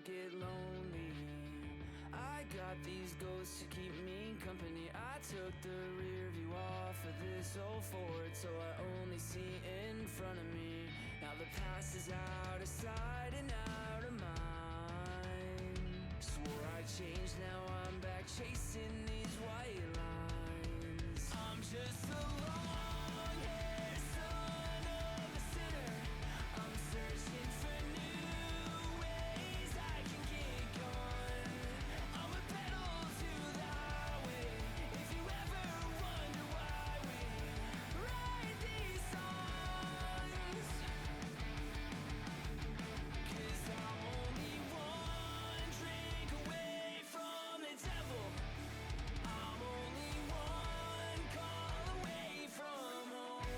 get lonely. I got these ghosts to keep me company. I took the rear view off of this old Ford, so I only see in front of me. Now the past is out of sight and out of mind. Swore I changed, now I'm back chasing these white lines. I'm just a long-haired son of a sinner. I'm searching for new ways I can get going. I'm a pedal to the highway. If you ever wonder why we write these songs, 'cause I'm only one drink away from the devil. I'm only one call away from home.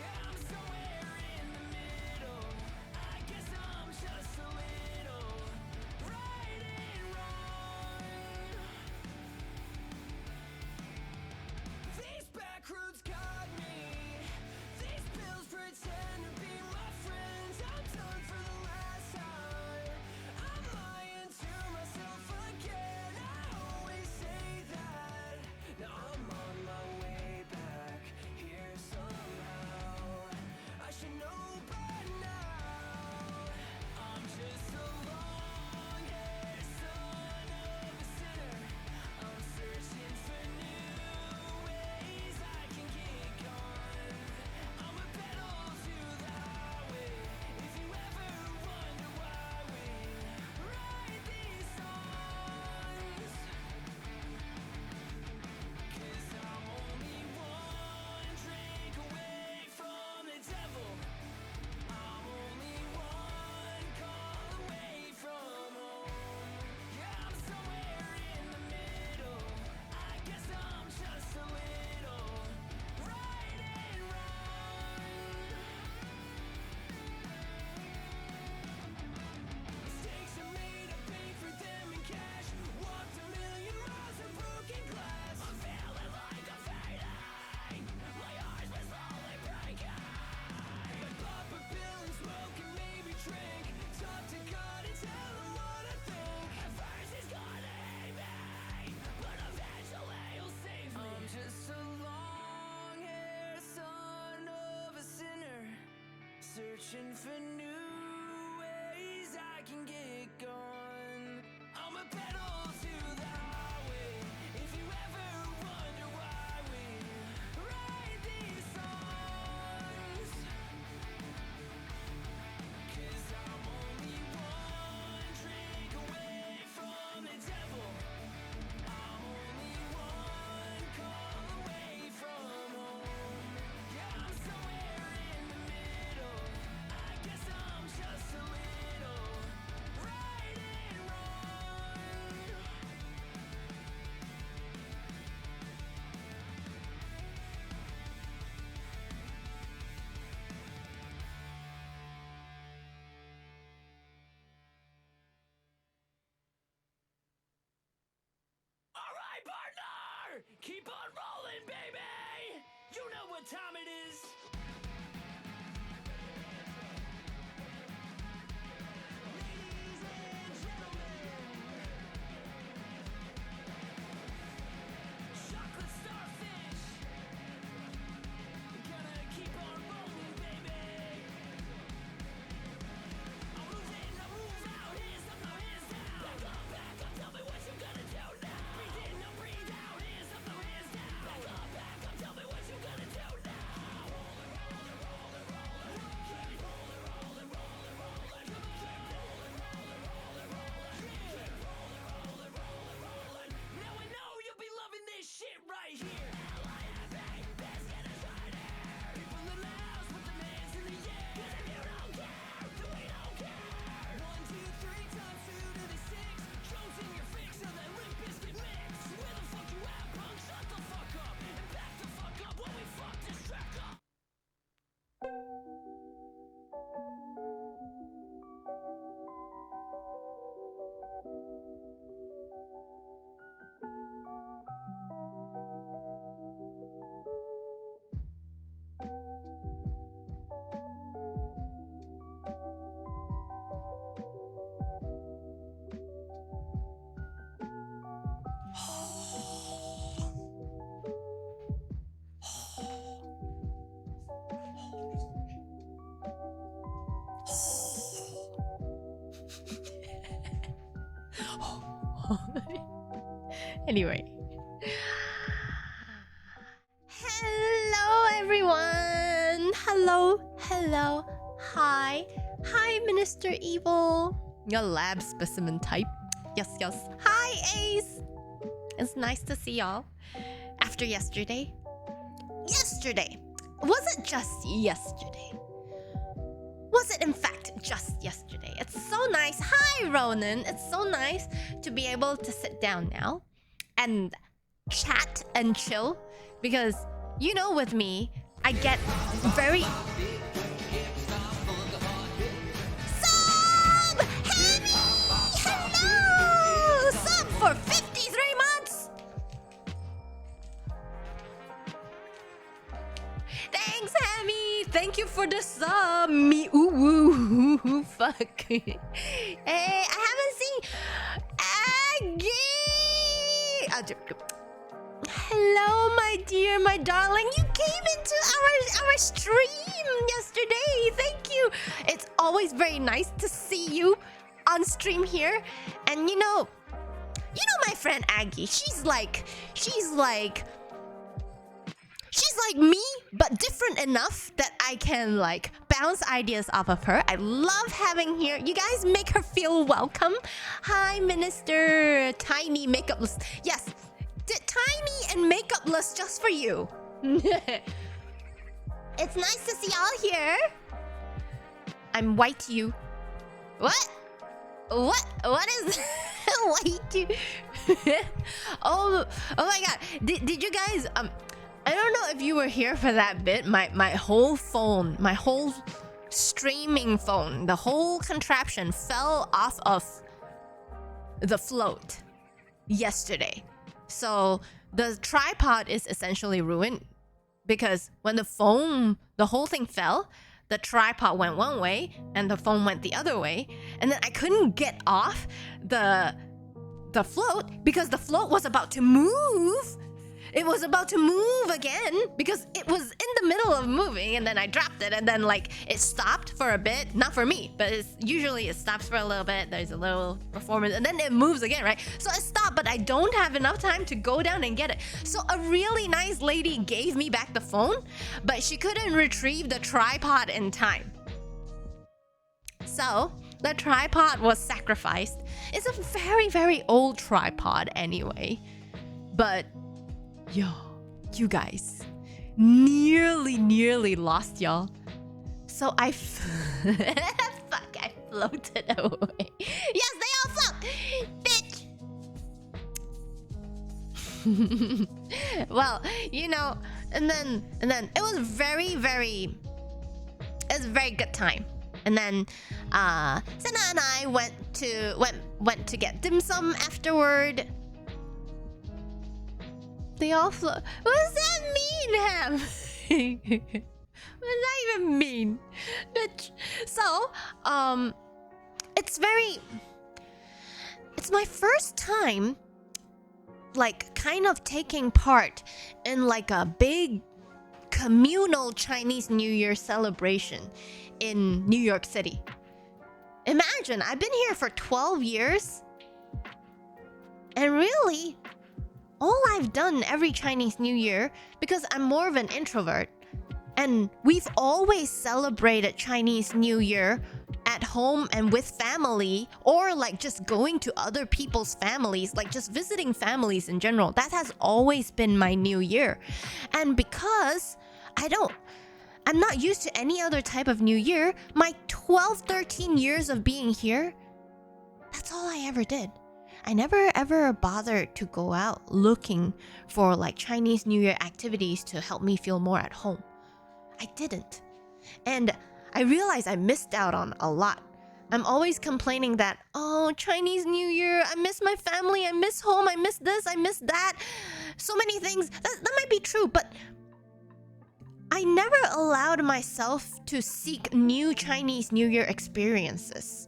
Yeah, I'm somewhere in the middle. I guess I'm just a little right and wrong. These back roads got me. These pills pretend to be my friends. I'm done for the last time. I'm lying to myself again. I always say that. Now I'm on my way back here somehow. I should know by now. I'm just a long-haired son of a sinner. I'm searching for new ways I can get going. I'm a pedal to the highway. If you ever wonder why we write these songs, 'cause I'm only one drink away from the devil. I'm only one call away from home. Yeah, I'm somewhere in the middle. I guess I'm just a little right and wrong. Mistakes are made, I pay for them in cash. Walked a million miles of broken glass. I'm feeling like I'm fading. My eyes were slowly breaking. But pop a pill and smoke and maybe drink. Talk to God and tell him what I think. At first he's gonna hate me, but eventually he'll save me. I'm just a long-haired son of a sinner, searching for new ways I can get going. I'm a pedal to the highway. If you ever wonder why we write these songs, 'cause I'm only one drink away from the devil. I'm only one call away from home. Yeah, I'm somewhere in the middle. I guess I'm just a little right and wrong. All right, partner! Keep on rolling, baby! You know what time it is. Ladies and gentlemen, chocolate starfish. We're gonna keep on rolling, baby. I'll move in, I'll move out. Hands up, now hands down. Back up, tell me what you gonna do now. Breathe in, now breathe out. Hands up, now hands down. Back up, tell me what you gonna do now. Anyway. Hello, everyone. Hello. Hi, Minister Evil. Your lab specimen type. Yes. Hi, Ace. It's nice to see y'all. After yesterday. Was it just yesterday? Was it in fact just yesterday? It's so nice. Hi, Ronan. It's so nice to be able to sit down now and chat and chill, because you know, with me, I get very... Sub! Hammy! Hello! Sub for 53 months! Thanks, Hammy! Thank you for the sub! Me ooh woo fuck. Hey, I haven't seen Aggie! Hello, my dear, my darling. You came into our stream yesterday. Thank you. It's always very nice to see you on stream here. And you know my friend Aggie. She's like me, but different enough that I can like bounce ideas off of her. I love having her. You guys make her feel welcome. Hi, Minister Tiny Makeupless. Yes. Tiny and makeupless just for you. It's nice to see y'all here. I'm white you. What is white you? oh my god. Did you guys I don't know if you were here for that bit. My whole phone, my whole streaming phone, the whole contraption fell off of the float yesterday. So the tripod is essentially ruined, because when the whole thing fell, the tripod went one way and the phone went the other way, and then I couldn't get off the float because the float was about to move. It was about to move again because it was in the middle of moving, and then I dropped it, and then like it stopped for a bit. Not for me, but usually it stops for a little bit. There's a little performance, and then it moves again, right? So it stopped, but I don't have enough time to go down and get it. So a really nice lady gave me back the phone, but she couldn't retrieve the tripod in time. So the tripod was sacrificed. It's a very, very old tripod anyway. But yo, you guys nearly lost y'all. So I floated away. Yes, they all float, bitch. Well, you know, and then it was very good time. And then Senna and I went to get dim sum afterward. They all float. What does that mean, Ham? What does that even mean? Bitch. So, it's my first time, like, kind of taking part in like a big communal Chinese New Year celebration in New York City. Imagine, I've been here for 12 years, and really, all I've done every Chinese New Year, because I'm more of an introvert, and we've always celebrated Chinese New Year at home and with family, or like just going to other people's families, like just visiting families in general. That has always been my New Year. And because I'm not used to any other type of New Year, my 12, 13 years of being here, that's all I ever did. I never ever bothered to go out looking for like Chinese New Year activities to help me feel more at home. I didn't. And I realized I missed out on a lot. I'm always complaining that, oh, Chinese New Year, I miss my family, I miss home, I miss this, I miss that. So many things. That might be true, but I never allowed myself to seek new Chinese New Year experiences.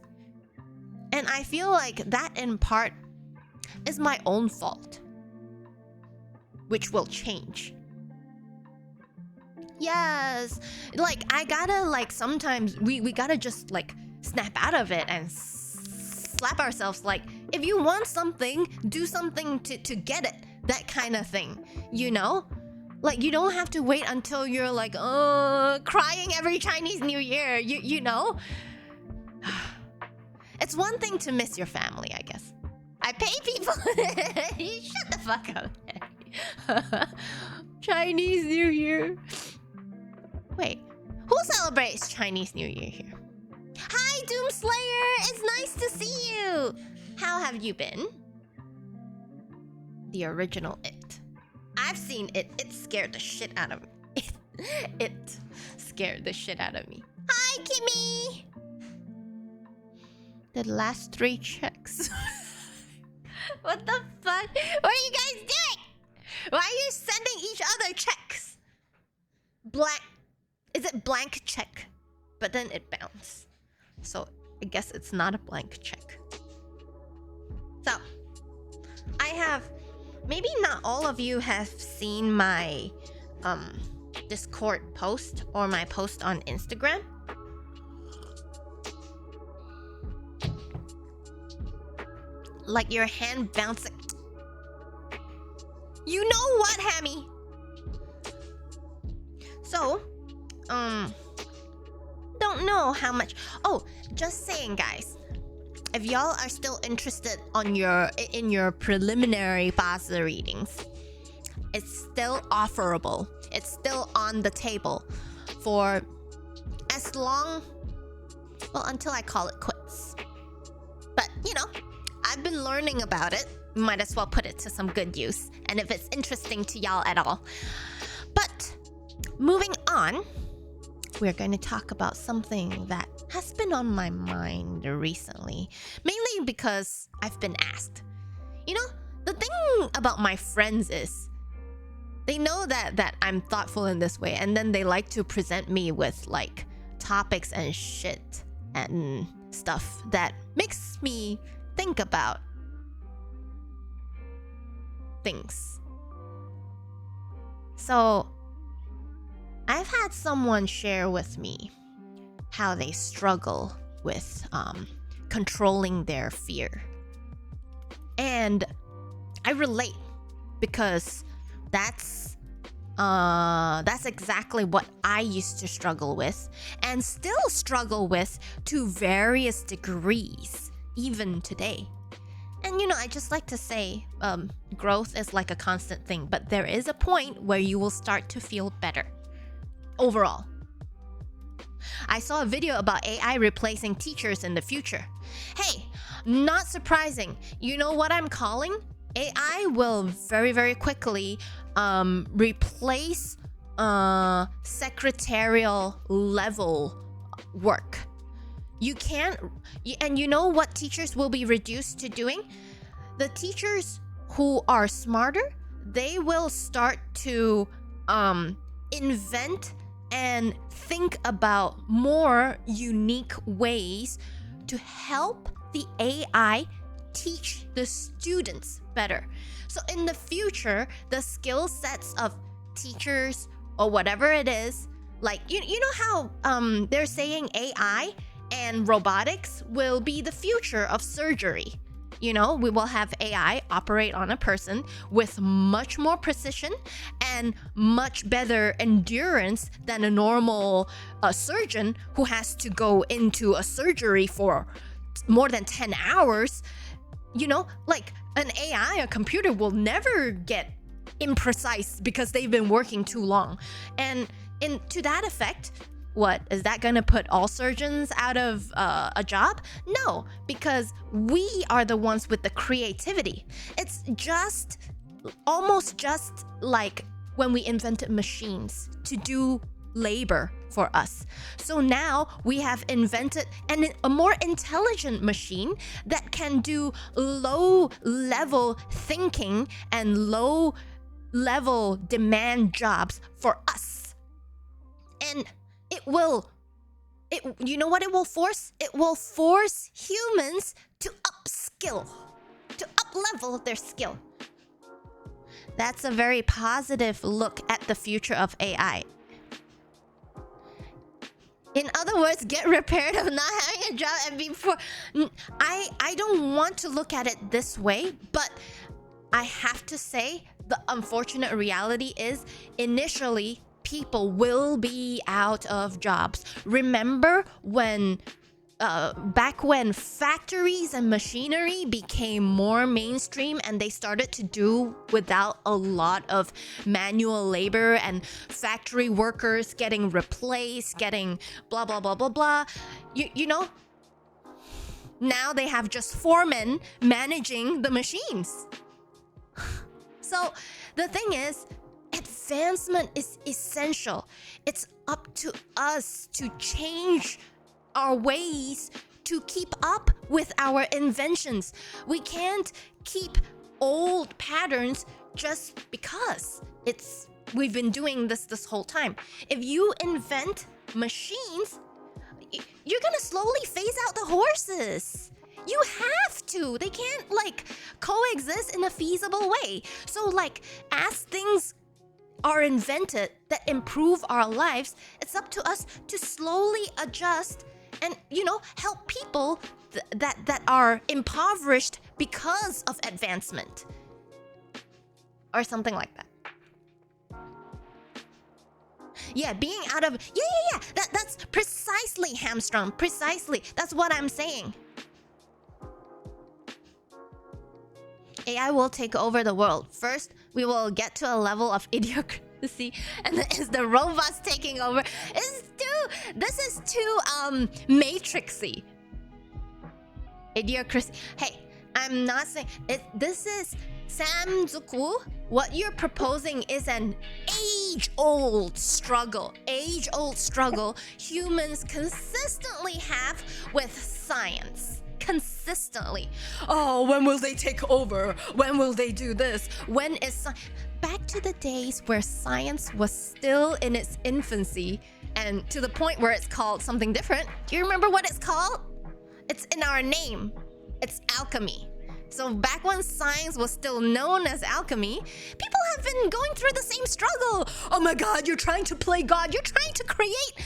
And I feel like that in part is my own fault, which will change. Yes, like I gotta like sometimes we gotta just like snap out of it and slap ourselves like, If you want something, do something to get it. That kind of thing, you know? Like, you don't have to wait until you're like, crying every Chinese New Year, you know? It's one thing to miss your family, I guess. I pay people. Shut the fuck up. Chinese New Year. Wait, who celebrates Chinese New Year here? Hi, Doomslayer! It's nice to see you! How have you been? The original It. I've seen It. It scared the shit out of me. It scared the shit out of me. Hi, Kimmy! The last 3 checks. What the fuck? What are you guys doing? Why are you sending each other checks? Blank. Is it blank check? But then it bounced. So I guess it's not a blank check. So I have, maybe not all of you have seen my Discord post or my post on Instagram. Like your hand bouncing. You know what, Hammy? So, don't know how much. Oh, just saying, guys. If y'all are still interested in your preliminary Basel readings, it's still offerable. It's still on the table for as long, well, until I call it quits. But, you know, I've been learning about it. Might as well put it to some good use. And if it's interesting to y'all at all. But, moving on, we're going to talk about something that has been on my mind recently. Mainly because I've been asked. You know, the thing about my friends is they know that I'm thoughtful in this way, and then they like to present me with like topics and shit and stuff that makes me think about things. So I've had someone share with me how they struggle with controlling their fear. And I relate because that's exactly what I used to struggle with and still struggle with to various degrees, even today. And you know, I just like to say growth is like a constant thing, but there is a point where you will start to feel better. Overall. I saw a video about AI replacing teachers in the future. Hey, not surprising. You know what I'm calling? AI will very, very quickly replace secretarial level work. You can't, and you know what teachers will be reduced to doing? The teachers who are smarter, they will start to invent and think about more unique ways to help the AI teach the students better. So in the future, the skill sets of teachers or whatever it is, like you know how they're saying AI and robotics will be the future of surgery. You know, we will have AI operate on a person with much more precision and much better endurance than a normal surgeon who has to go into a surgery for more than 10 hours. You know, like an AI, a computer will never get imprecise because they've been working too long. And to that effect, what, is that gonna put all surgeons out of a job? No, because we are the ones with the creativity. It's almost just like when we invented machines to do labor for us. So now we have invented a more intelligent machine that can do low-level thinking and low-level demand jobs for us. And you know what it will force? It will force humans to upskill, to up-level their skill. That's a very positive look at the future of AI. In other words, get repaired of not having a job and before. I don't want to look at it this way, but I have to say the unfortunate reality is initially people will be out of jobs. Remember when back when factories and machinery became more mainstream and they started to do without a lot of manual labor and factory workers getting replaced, getting blah blah blah blah blah. You know, now they have just foremen managing the machines. So the thing is, advancement is essential. It's up to us to change our ways to keep up with our inventions. We can't keep old patterns just because we've been doing this whole time. If you invent machines, you're gonna slowly phase out the horses. You have to. They can't like coexist in a feasible way. So like as things are invented that improve our lives, it's up to us to slowly adjust and, you know, help people that are impoverished because of advancement. Or something like that. Yeah, being out of... Yeah. That's precisely, Hamstrung. Precisely. That's what I'm saying. AI will take over the world. First, we will get to a level of idiocracy, and then it's the robots taking over. This is too matrixy. Idiocracy. Hey, I'm not saying it. This is Samzuku. What you're proposing is an age-old struggle. Age-old struggle humans consistently have with science. Consistently. Oh, when will they take over? When will they do this? When is back to the days where science was still in its infancy and to the point where it's called something different. Do you remember what it's called? It's in our name. It's alchemy. So back when science was still known as alchemy, people have been going through the same struggle. Oh my God, you're trying to play God. You're trying to create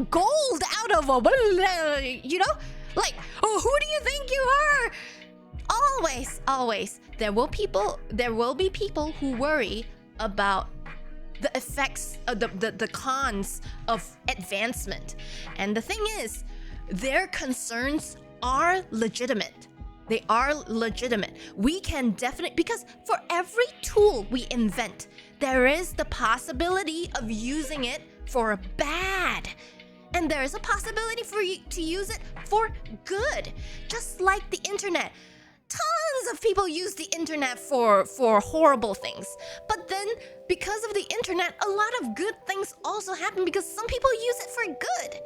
gold out of a, you know? Like, oh, who do you think you are? Always, there will be people who worry about the effects of the cons of advancement. And the thing is, their concerns are legitimate. They are legitimate. We can definitely, because for every tool we invent, there is the possibility of using it for bad. And there is a possibility for you to use it for good. Just like the internet. Tons of people use the internet for horrible things. But then, because of the internet, a lot of good things also happen because some people use it for good.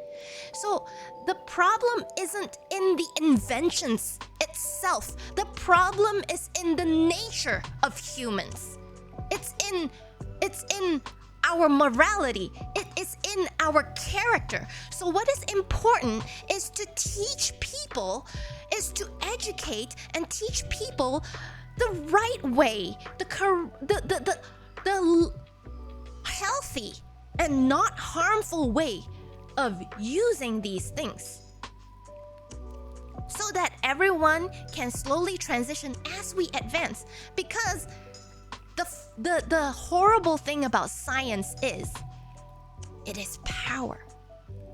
So the problem isn't in the inventions itself. The problem is in the nature of humans. It's in our morality. It is in our character. So what is important is to teach people, is to educate and teach people the right way, the healthy and not harmful way of using these things, so that everyone can slowly transition as we advance. Because the horrible thing about science is it is power.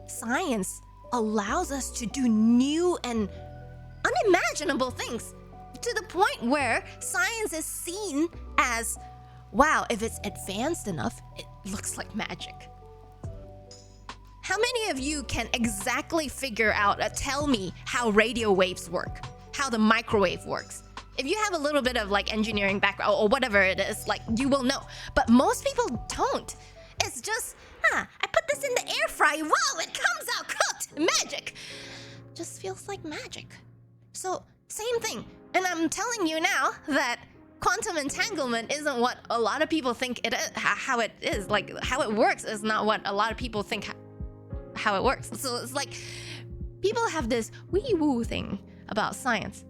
Science allows us to do new and unimaginable things, to the point where science is seen as, wow, if it's advanced enough, it looks like magic. How many of you can exactly figure out, tell me how radio waves work, how the microwave works? If you have a little bit of like engineering background or whatever it is, like you will know. But most people don't. It's just, I put this in the air fryer, wow, it comes out cooked, magic. Just feels like magic. So, same thing. And I'm telling you now that quantum entanglement isn't what a lot of people think it is, how it is. Like, how it works is not what a lot of people think how it works. So it's like, people have this wee-woo thing about science.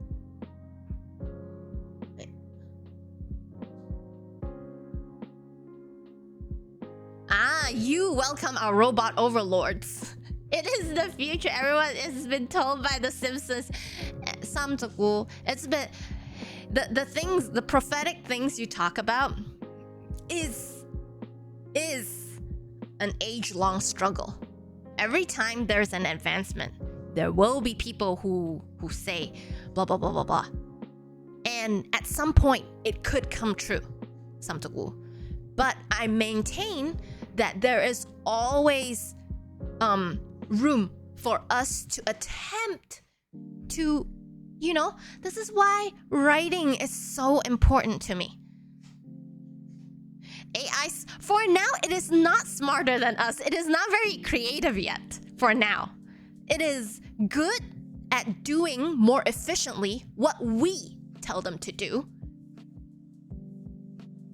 You welcome our robot overlords. It is the future. Everyone has been told by The Simpsons. Samtaku. It's been the things, the prophetic things you talk about is an age-long struggle. Every time there's an advancement, there will be people who say blah blah blah blah blah. And at some point it could come true. Samtaku. But I maintain that there is always room for us to attempt to, this is why writing is so important to me. AI, for now, it is not smarter than us. It is not very creative yet, for now. It is good at doing more efficiently what we tell them to do.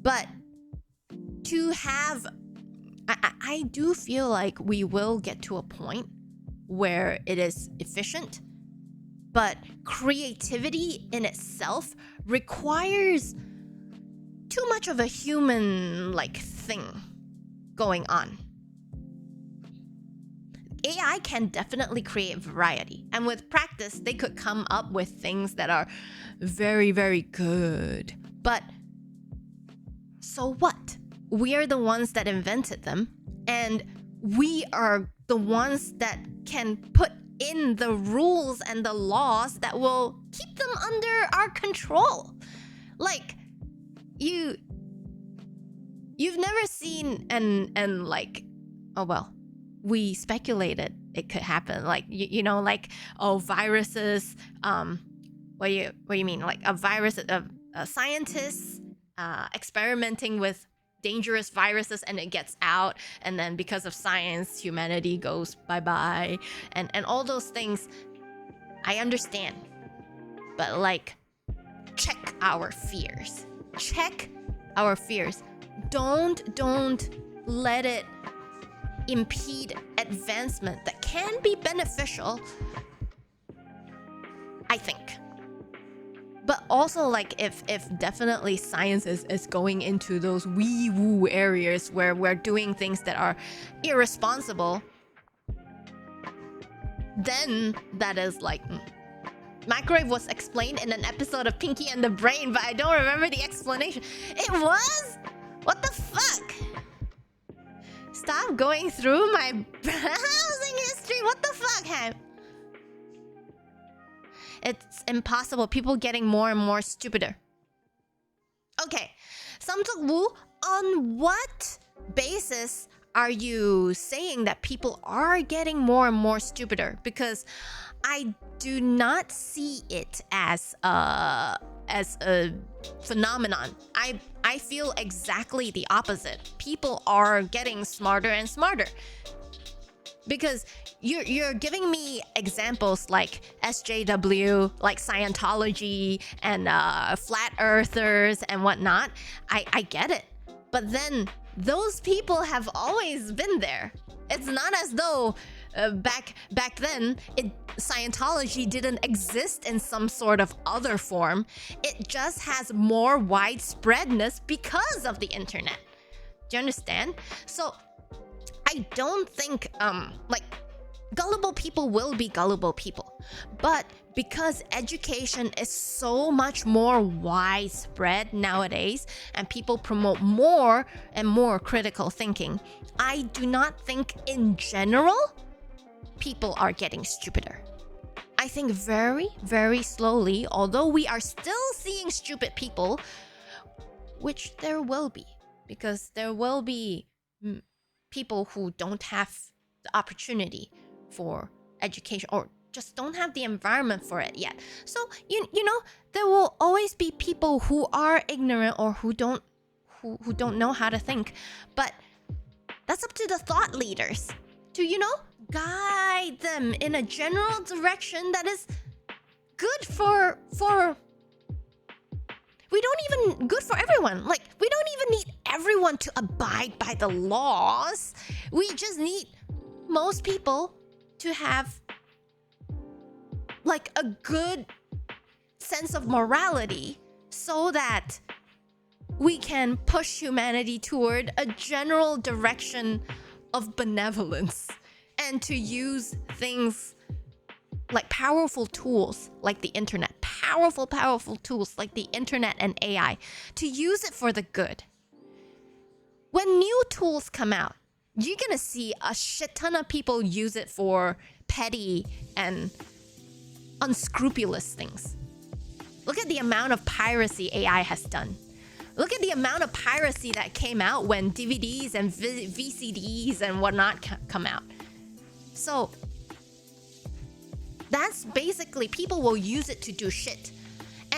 But to have, I do feel like we will get to a point where it is efficient, but creativity in itself requires too much of a human-like thing going on. AI can definitely create variety, and with practice, they could come up with things that are very, very good. But so what? We are the ones that invented them, and we are the ones that can put in the rules and the laws that will keep them under our control. Like, you've never seen and like, oh well, we speculated it could happen. Like, viruses. What do you mean? Like a virus, scientists experimenting with dangerous viruses, and it gets out, and then because of science, humanity goes bye-bye, and all those things. I understand, but like, check our fears. Don't let it impede advancement that can be beneficial, I think. But also, like, if definitely science is going into those wee-woo areas where we're doing things that are irresponsible, then that is like... Microwave was explained in an episode of Pinky and the Brain, but I don't remember the explanation. It was? What the fuck? Stop going through my browsing history. What the fuck, Ham? It's impossible. People getting more and more stupider. Okay. Samtuk Wu, on what basis are you saying that people are getting more and more stupider? Because I do not see it as a phenomenon. I feel exactly the opposite. People are getting smarter and smarter. Because you're giving me examples like SJW, like Scientology, and flat earthers and whatnot. I get it. But then those people have always been there. It's not as though back then Scientology didn't exist in some sort of other form. It just has more widespreadness because of the internet. Do you understand? So I don't think gullible people will be gullible people. But because education is so much more widespread nowadays and people promote more and more critical thinking, I do not think in general people are getting stupider. I think very, very slowly, although we are still seeing stupid people, which there will be, because there will be people who don't have the opportunity for education or just don't have the environment for it yet. So you know, there will always be people who are ignorant or who don't know how to think. But that's up to the thought leaders to, guide them in a general direction that is good for good for everyone. Like, we don't even need everyone to abide by the laws. We just need most people to have like a good sense of morality so that we can push humanity toward a general direction of benevolence. and to use things like powerful tools like the internet, powerful tools like the internet and AI, to use it for the good. When new tools come out, you're gonna see a shit ton of people use it for petty and unscrupulous things. Look at the amount of piracy AI has done. Look at the amount of piracy that came out when DVDs and VCDs and whatnot come out. So that's basically, people will use it to do shit.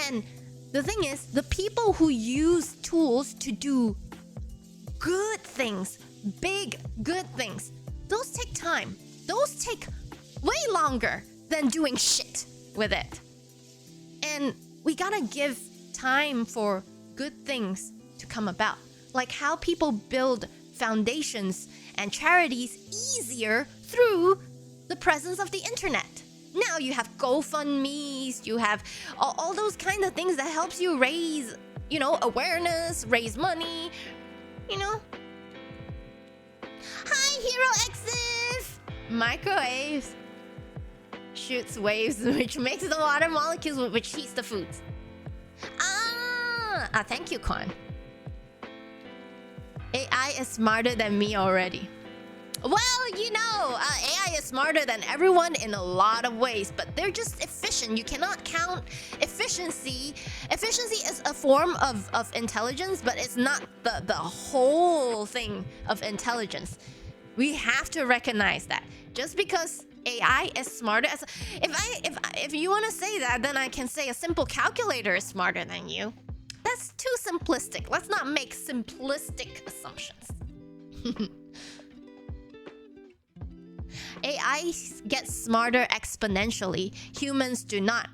And the thing is, the people who use tools to do good things, big good things, those take time. Those take way longer than doing shit with it. And we gotta give time for good things to come about. Like how people build foundations and charities easier through the presence of the internet. Now you have GoFundMe's, you have all those kind of things that helps you raise, awareness, raise money, Hi, Hero X's! Microwaves shoots waves which makes the water molecules which heats the foods. Thank you, Quan. AI is smarter than me already. Well, AI is smarter than everyone in a lot of ways, but they're just efficient. You cannot count efficiency. Efficiency is a form of intelligence, but it's not the whole thing of intelligence. We have to recognize that. Just because AI is smarter as if you want to say that, then I can say a simple calculator is smarter than you. That's too simplistic. Let's not make simplistic assumptions. AI gets smarter exponentially. Humans do not.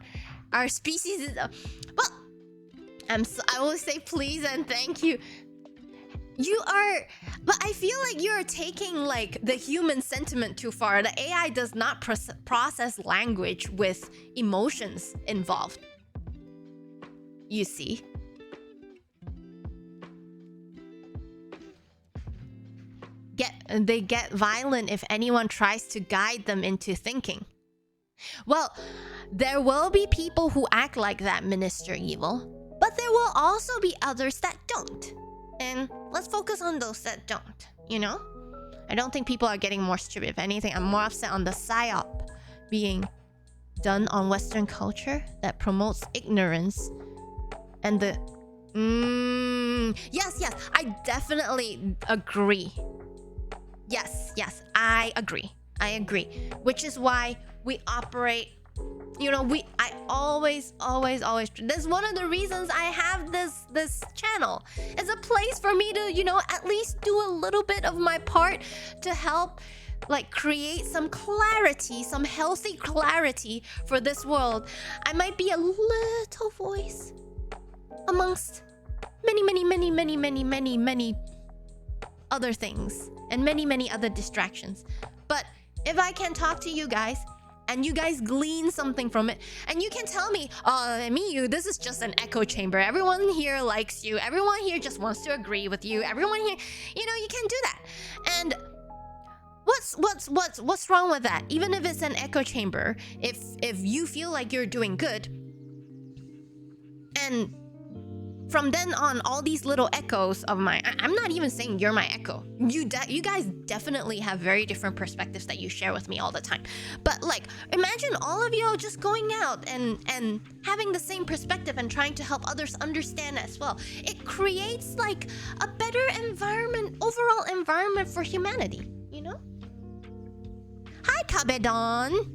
Our species is... well, I will say please and thank you. You are... But I feel like you're taking like the human sentiment too far. The AI does not process language with emotions involved. You see? They get violent if anyone tries to guide them into thinking. Well, there will be people who act like that, Minister Evil, but there will also be others that don't. And let's focus on those that don't, I don't think people are getting more stupid. If anything, I'm more upset on the psyop being done on Western culture that promotes ignorance and the... Yes, I definitely agree. Yes, I agree. Which is why we operate, I always, this is one of the reasons I have this channel. It's a place for me to, at least do a little bit of my part to help like create some clarity, some healthy clarity for this world. I might be a little voice amongst many other things and many other distractions. But if I can talk to you guys and you guys glean something from it, and you can tell me, Miyu, this is just an echo chamber. Everyone here likes you. Everyone here just wants to agree with you. Everyone here, you can do that. And what's wrong with that? Even if it's an echo chamber, if you feel like you're doing good, and from then on, all these little echoes of I'm not even saying you're my echo. You guys definitely have very different perspectives that you share with me all the time. But like, imagine all of you just going out and having the same perspective and trying to help others understand as well. It creates like a better environment, overall environment for humanity, Hi, Kabedon.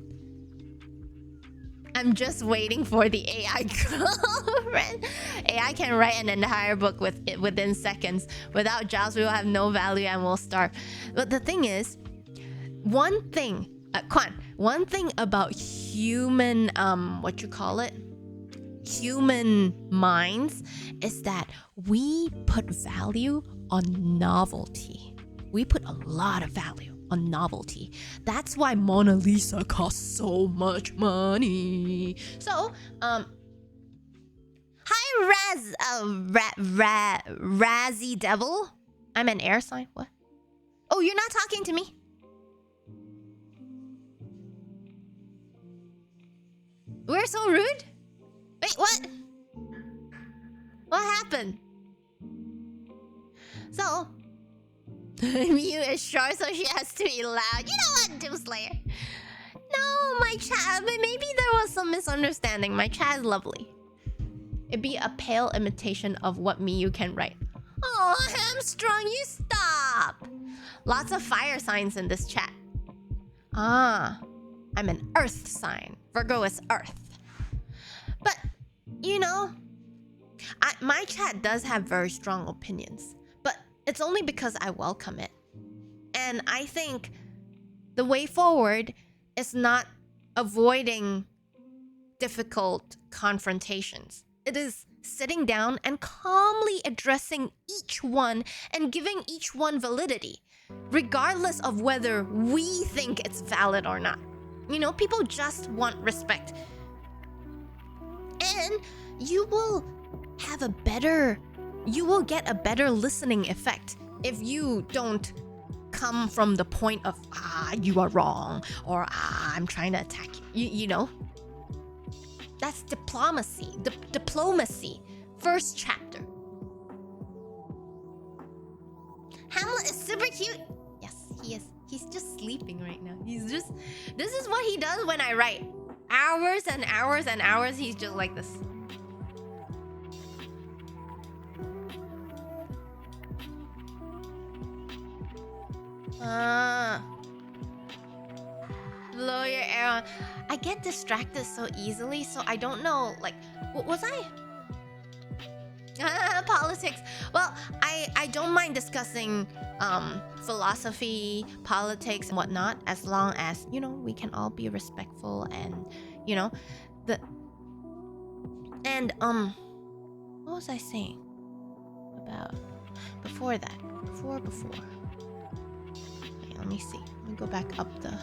I'm just waiting for the AI girlfriend. AI can write an entire book within seconds. Without jobs, we will have no value and we'll starve. But the thing is, one thing about human, human minds is that we put value on novelty. We put a lot of value on novelty. That's why Mona Lisa costs so much money. So, hi Razzie Devil. I'm an air sign. What? Oh, you're not talking to me? We're so rude? Wait, what? What happened? So, Miyu is short, so she has to be loud. You know what, Doom Slayer? No, my chat. Maybe there was some misunderstanding. My chat is lovely. It'd be a pale imitation of what Miyu can write. Oh, hamstrung, you stop. Lots of fire signs in this chat. Ah, I'm an earth sign. Virgo is earth. But, you know, my chat does have very strong opinions. But it's only because I welcome it. And I think the way forward is not avoiding difficult confrontations. It is sitting down and calmly addressing each one and giving each one validity, regardless of whether we think it's valid or not. You know, people just want respect. And you will get a better listening effect if you don't come from the point of, you are wrong, or I'm trying to attack you. You know? That's diplomacy. Diplomacy. First chapter. Hamlet is super cute. Yes, he is. He's just sleeping right now. This is what he does when I write. Hours and hours and hours, he's just like this. Blow your air on. I get distracted so easily, so I don't know, like, was I? Politics. Well, I don't mind discussing philosophy, politics, and whatnot, as long as, you know, we can all be respectful and, you know, what was I saying about before that? Before. Let me see. Let me go back up the.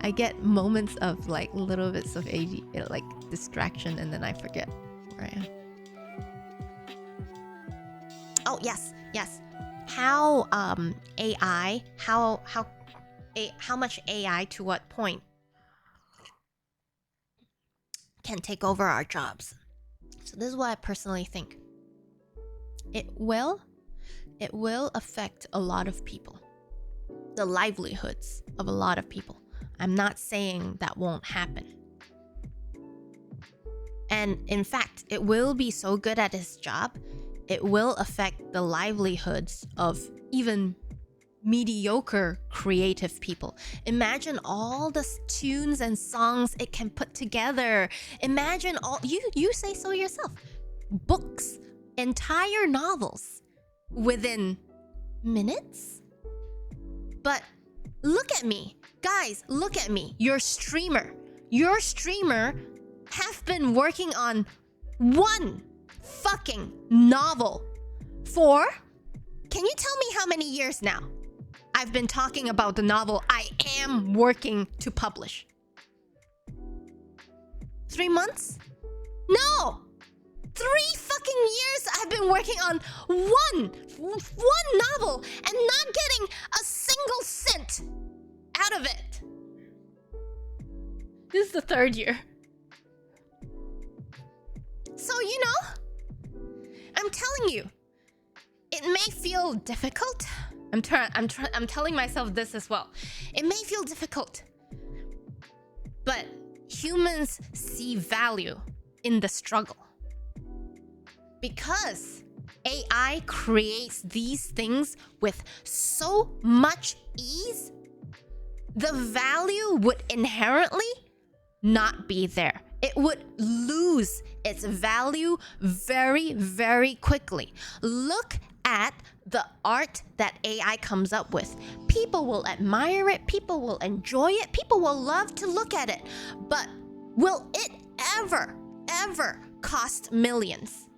I get moments of like little bits of like distraction, and then I forget where I am. Oh yes. How AI? How much AI to what point can take over our jobs? So this is what I personally think. It will affect a lot of people. The livelihoods of a lot of people. I'm not saying that won't happen. And in fact, it will be so good at his job, it will affect the livelihoods of even mediocre creative people. Imagine all the tunes and songs it can put together. Imagine all, you say so yourself. Books, entire novels within minutes? But look at me. Guys, look at me. Your streamer have been working on one fucking novel for, can you tell me how many years now I've been talking about the novel I am working to publish? 3 months? No! 3 fucking years I've been working on one novel and not getting a single cent out of it. This is the 3rd year. So, you know, I'm telling you, it may feel difficult. I'm telling myself this as well. It may feel difficult, but humans see value in the struggle. Because AI creates these things with so much ease, the value would inherently not be there. It would lose its value very, very quickly. Look at the art that AI comes up with. People will admire it, people will enjoy it, people will love to look at it. But will it ever cost millions?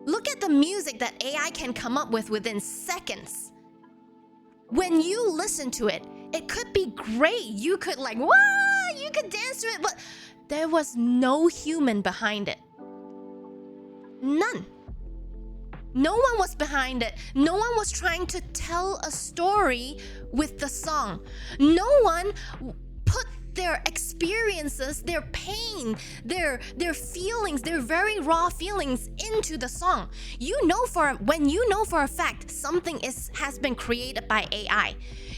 Look at the music that AI can come up with within seconds. When you listen to it, it could be great. You could like, wow, you could dance to it, but there was no human behind it. None. No one was behind it. No one was trying to tell a story with the song. No one put their experiences, their pain, their feelings, their very raw feelings into the song. When you know for a fact something has been created by AI,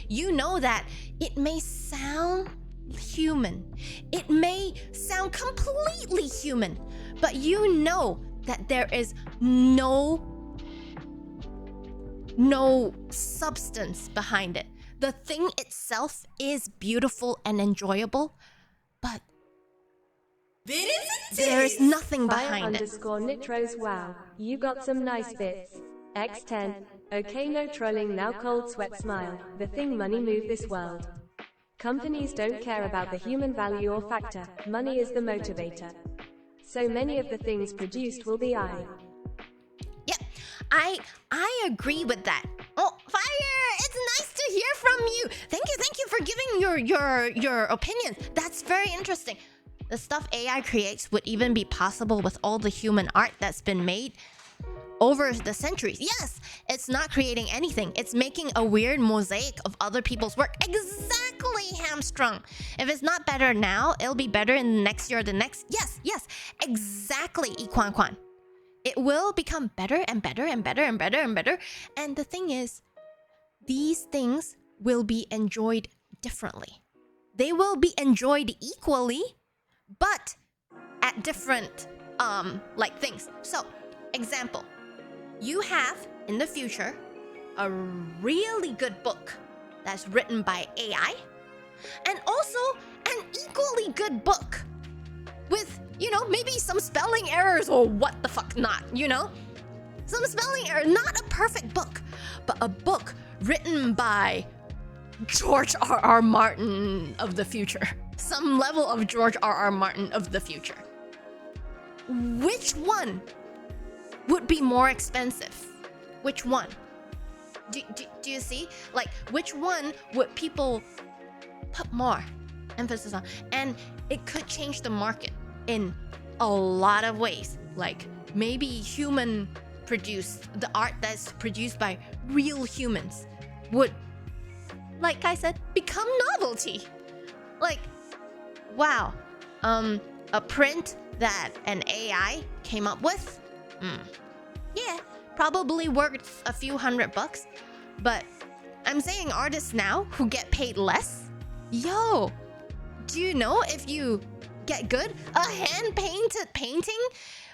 you know that it may sound human. It may sound completely human, but you know that there is no substance behind it. The thing itself is beautiful and enjoyable, but there's nothing behind it. _Nitros, wow, you got some nice bits. X10, okay, no trolling now, cold sweat smile. The thing money move this world. Companies don't care about the human value or factor, money is the motivator. So many of the things produced will be I. Yeah, I agree with that. Oh, Fire! It's nice to hear from you. Thank you for giving your opinions. That's very interesting. The stuff AI creates would even be possible with all the human art that's been made over the centuries. Yes, it's not creating anything. It's making a weird mosaic of other people's work. Exactly, Hamstrung. If it's not better now, it'll be better in the next year or the next. Yes, exactly, Ikwan Kwan. It will become better and better and better and better and better. And the thing is, these things will be enjoyed differently. They will be enjoyed equally, but at different things. So, example, you have in the future a really good book that's written by AI, and also an equally good book with, maybe some spelling errors or what the fuck not, some spelling error. Not a perfect book, but a book written by George R.R. Martin of the future. Some level of George R.R. Martin of the future. Which one would be more expensive? Which one? Do you see? Like, which one would people put more emphasis on? And it could change the market in a lot of ways. Like, maybe the art that's produced by real humans would, like I said, become novelty. Like, wow, a print that an AI came up with, yeah, probably worth a few $100, but I'm saying artists now who get paid less, do you know if you get good, a hand-painted painting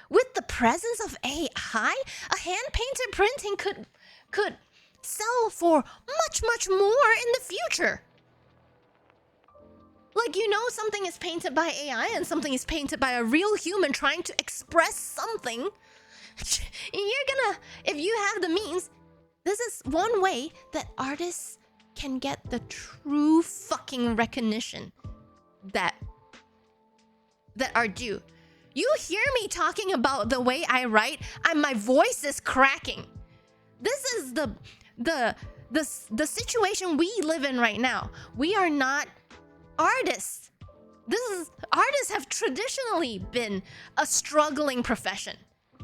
with the presence of AI, a hand-painted printing could sell for much more in the future. Like, something is painted by AI and something is painted by a real human trying to express something. If you have the means, this is one way that artists can get the true fucking recognition that are due. You hear me talking about the way I write, and my voice is cracking. This is the situation we live in right now. We are not artists. Artists have traditionally been a struggling profession.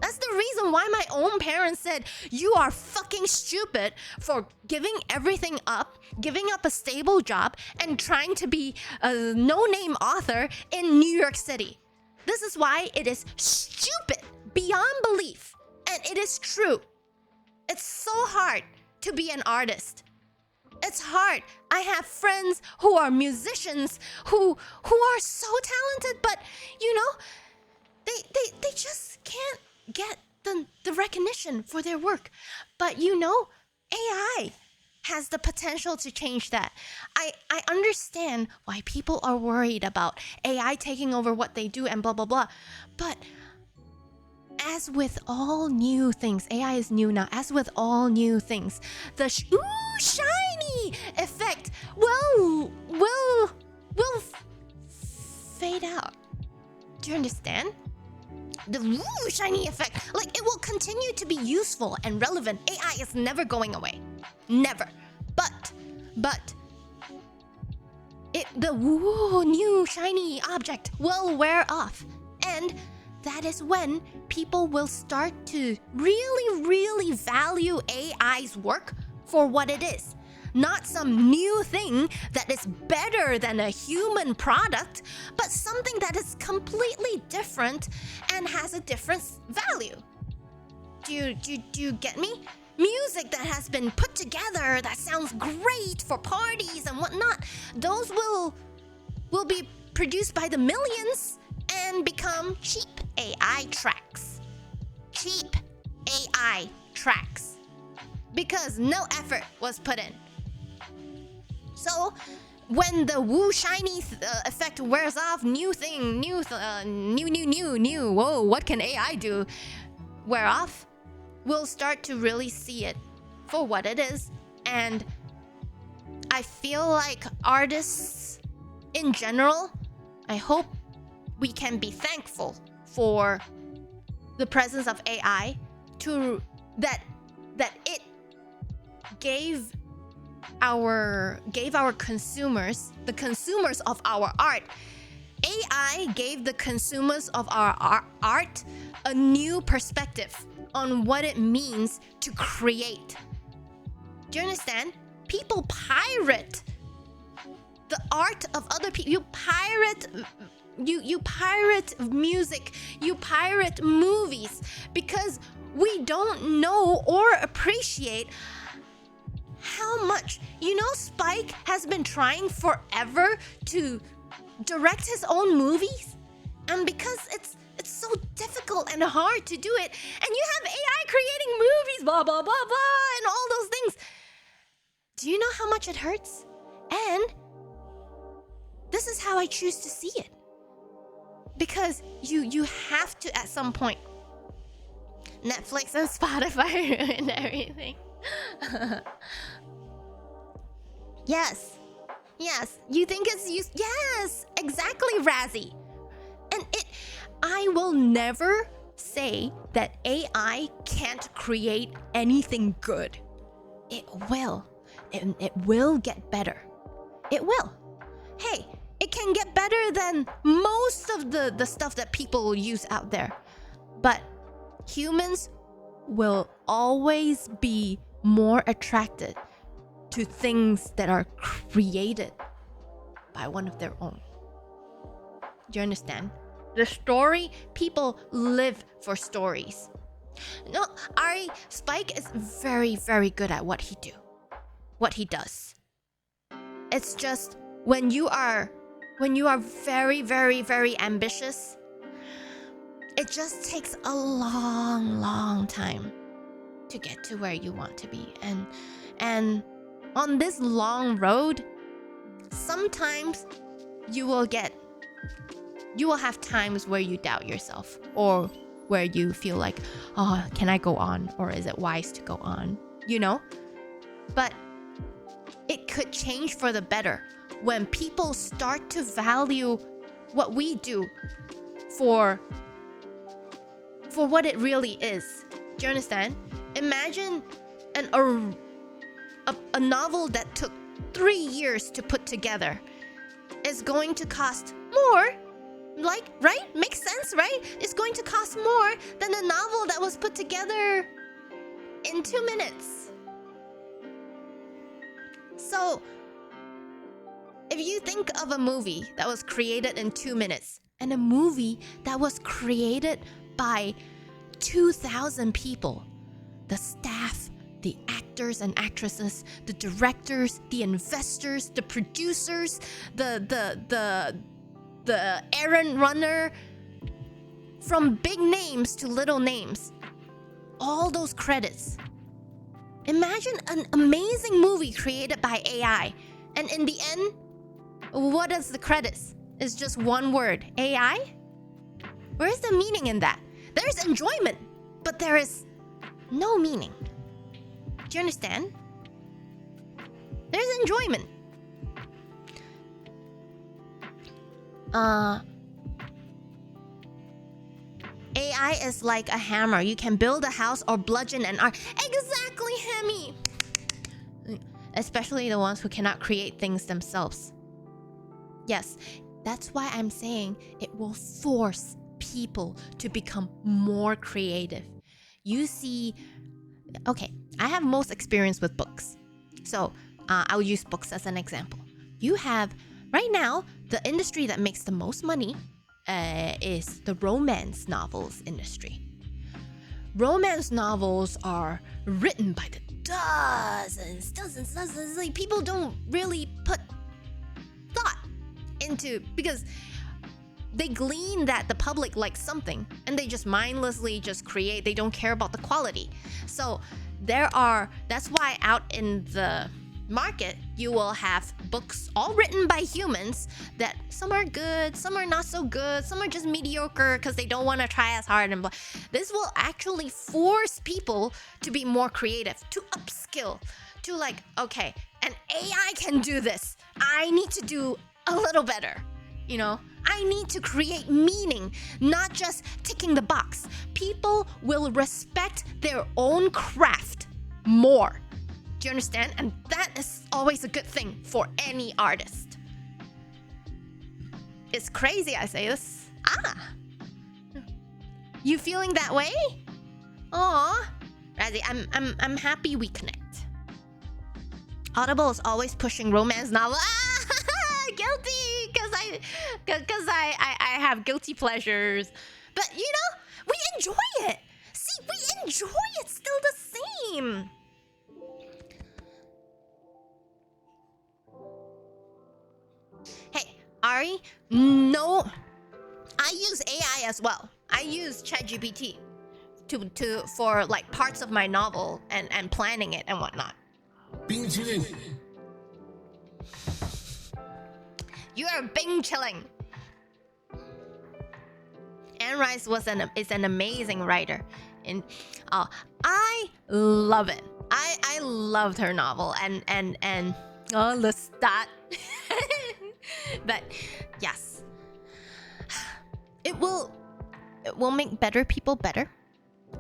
That's the reason why my own parents said, you are fucking stupid for giving everything up, giving up a stable job, and trying to be a no-name author in New York City. This is why it is stupid beyond belief. And it is true. It's so hard to be an artist. It's hard. I have friends who are musicians who are so talented, but they just can't get the recognition for their work. But AI has the potential to change that. I understand why people are worried about AI taking over what they do and blah blah blah. But as with all new things, AI is new now. As with all new things, the shiny effect will fade out. Do you understand? The shiny effect, like, it will continue to be useful and relevant. AI is never going away, never. But the new shiny object will wear off, and that is when people will start to really value AI's work for what it is. Not some new thing that is better than a human product, but something that is completely different and has a different value. Do you get me? Music that has been put together that sounds great for parties and whatnot, those will be produced by the millions and become cheap AI tracks. Cheap AI tracks. Because no effort was put in. So, when the woo shiny effect wears off, new, whoa, what can AI do? Wear off, we'll start to really see it for what it is. And I feel like artists in general, I hope we can be thankful for the presence of AI that it gave our consumers, the consumers of our art. AI gave the consumers of our art a new perspective on what it means to create. Do you understand? People pirate the art of other people. You pirate music, you pirate movies because we don't know or appreciate how much. Spike has been trying forever to direct his own movies, and because it's so difficult and hard to do it, and you have AI creating movies, blah blah blah blah, and all those things. Do you know how much it hurts? And this is how I choose to see it. Because you have to at some point. Netflix and Spotify and everything. Yes. You think it's used? Yes, exactly, Razzie. And I will never say that AI can't create anything good. It will. And it will get better. It will. Hey, it can get better than most of the stuff that people use out there. But humans will always be more attracted to things that are created by one of their own. Do you understand? The story, people live for stories. No, Spike is very, very good at what he does. It's just when you are very, very, very ambitious, it just takes a long, long time to get to where you want to be. And on this long road, sometimes you will have times where you doubt yourself, or where you feel like, oh, can I go on? Or is it wise to go on? But it could change for the better when people start to value what we do for what it really is. Do you understand? Imagine a novel that took 3 years to put together is going to cost more. Like, right? Makes sense, right? It's going to cost more than a novel that was put together in 2 minutes. So, if you think of a movie that was created in 2 minutes and a movie that was created by 2,000 people, the staff, the actors and actresses, the directors, the investors, the producers, the errand runner, from big names to little names, all those credits. Imagine an amazing movie created by AI, and in the end, what is the credits? It's just one word, AI? Where's the meaning in that? There's enjoyment, but there is no meaning. Do you understand? There's enjoyment. AI is like a hammer. You can build a house or bludgeon an arm. Exactly, Hemi. Especially the ones who cannot create things themselves. Yes, that's why I'm saying it will force people to become more creative. You see, okay, I have most experience with books. So I'll use books as an example. You have, right now, the industry that makes the most money is the romance novels industry. Romance novels are written by the dozens. Like, people don't really put thought into, because they glean that the public likes something and they just mindlessly just create. They don't care about the quality. So that's why out in the market you will have books all written by humans that some are good, some are not so good, some are just mediocre because they don't want to try as hard, and blah. This will actually force people to be more creative, to upskill, to like, okay, an AI can do this, I need to do a little better, you know? I need to create meaning, not just ticking the box. People will respect their own craft more. Do you understand? And that is always a good thing for any artist. It's crazy I say this. You feeling that way? Aw, Razzie, I'm happy we connect. Audible is always pushing romance novel. Guilty, because I have guilty pleasures. But you know, we enjoy it. See, we enjoy it still the same. Hey, Ari, no, I use AI as well. I use ChatGPT for like parts of my novel and planning it and whatnot. 冰淇淋 You are Bing chilling. Anne Rice is an amazing writer, and I love it. I loved her novel and Lestat. But yes, it will make better people better,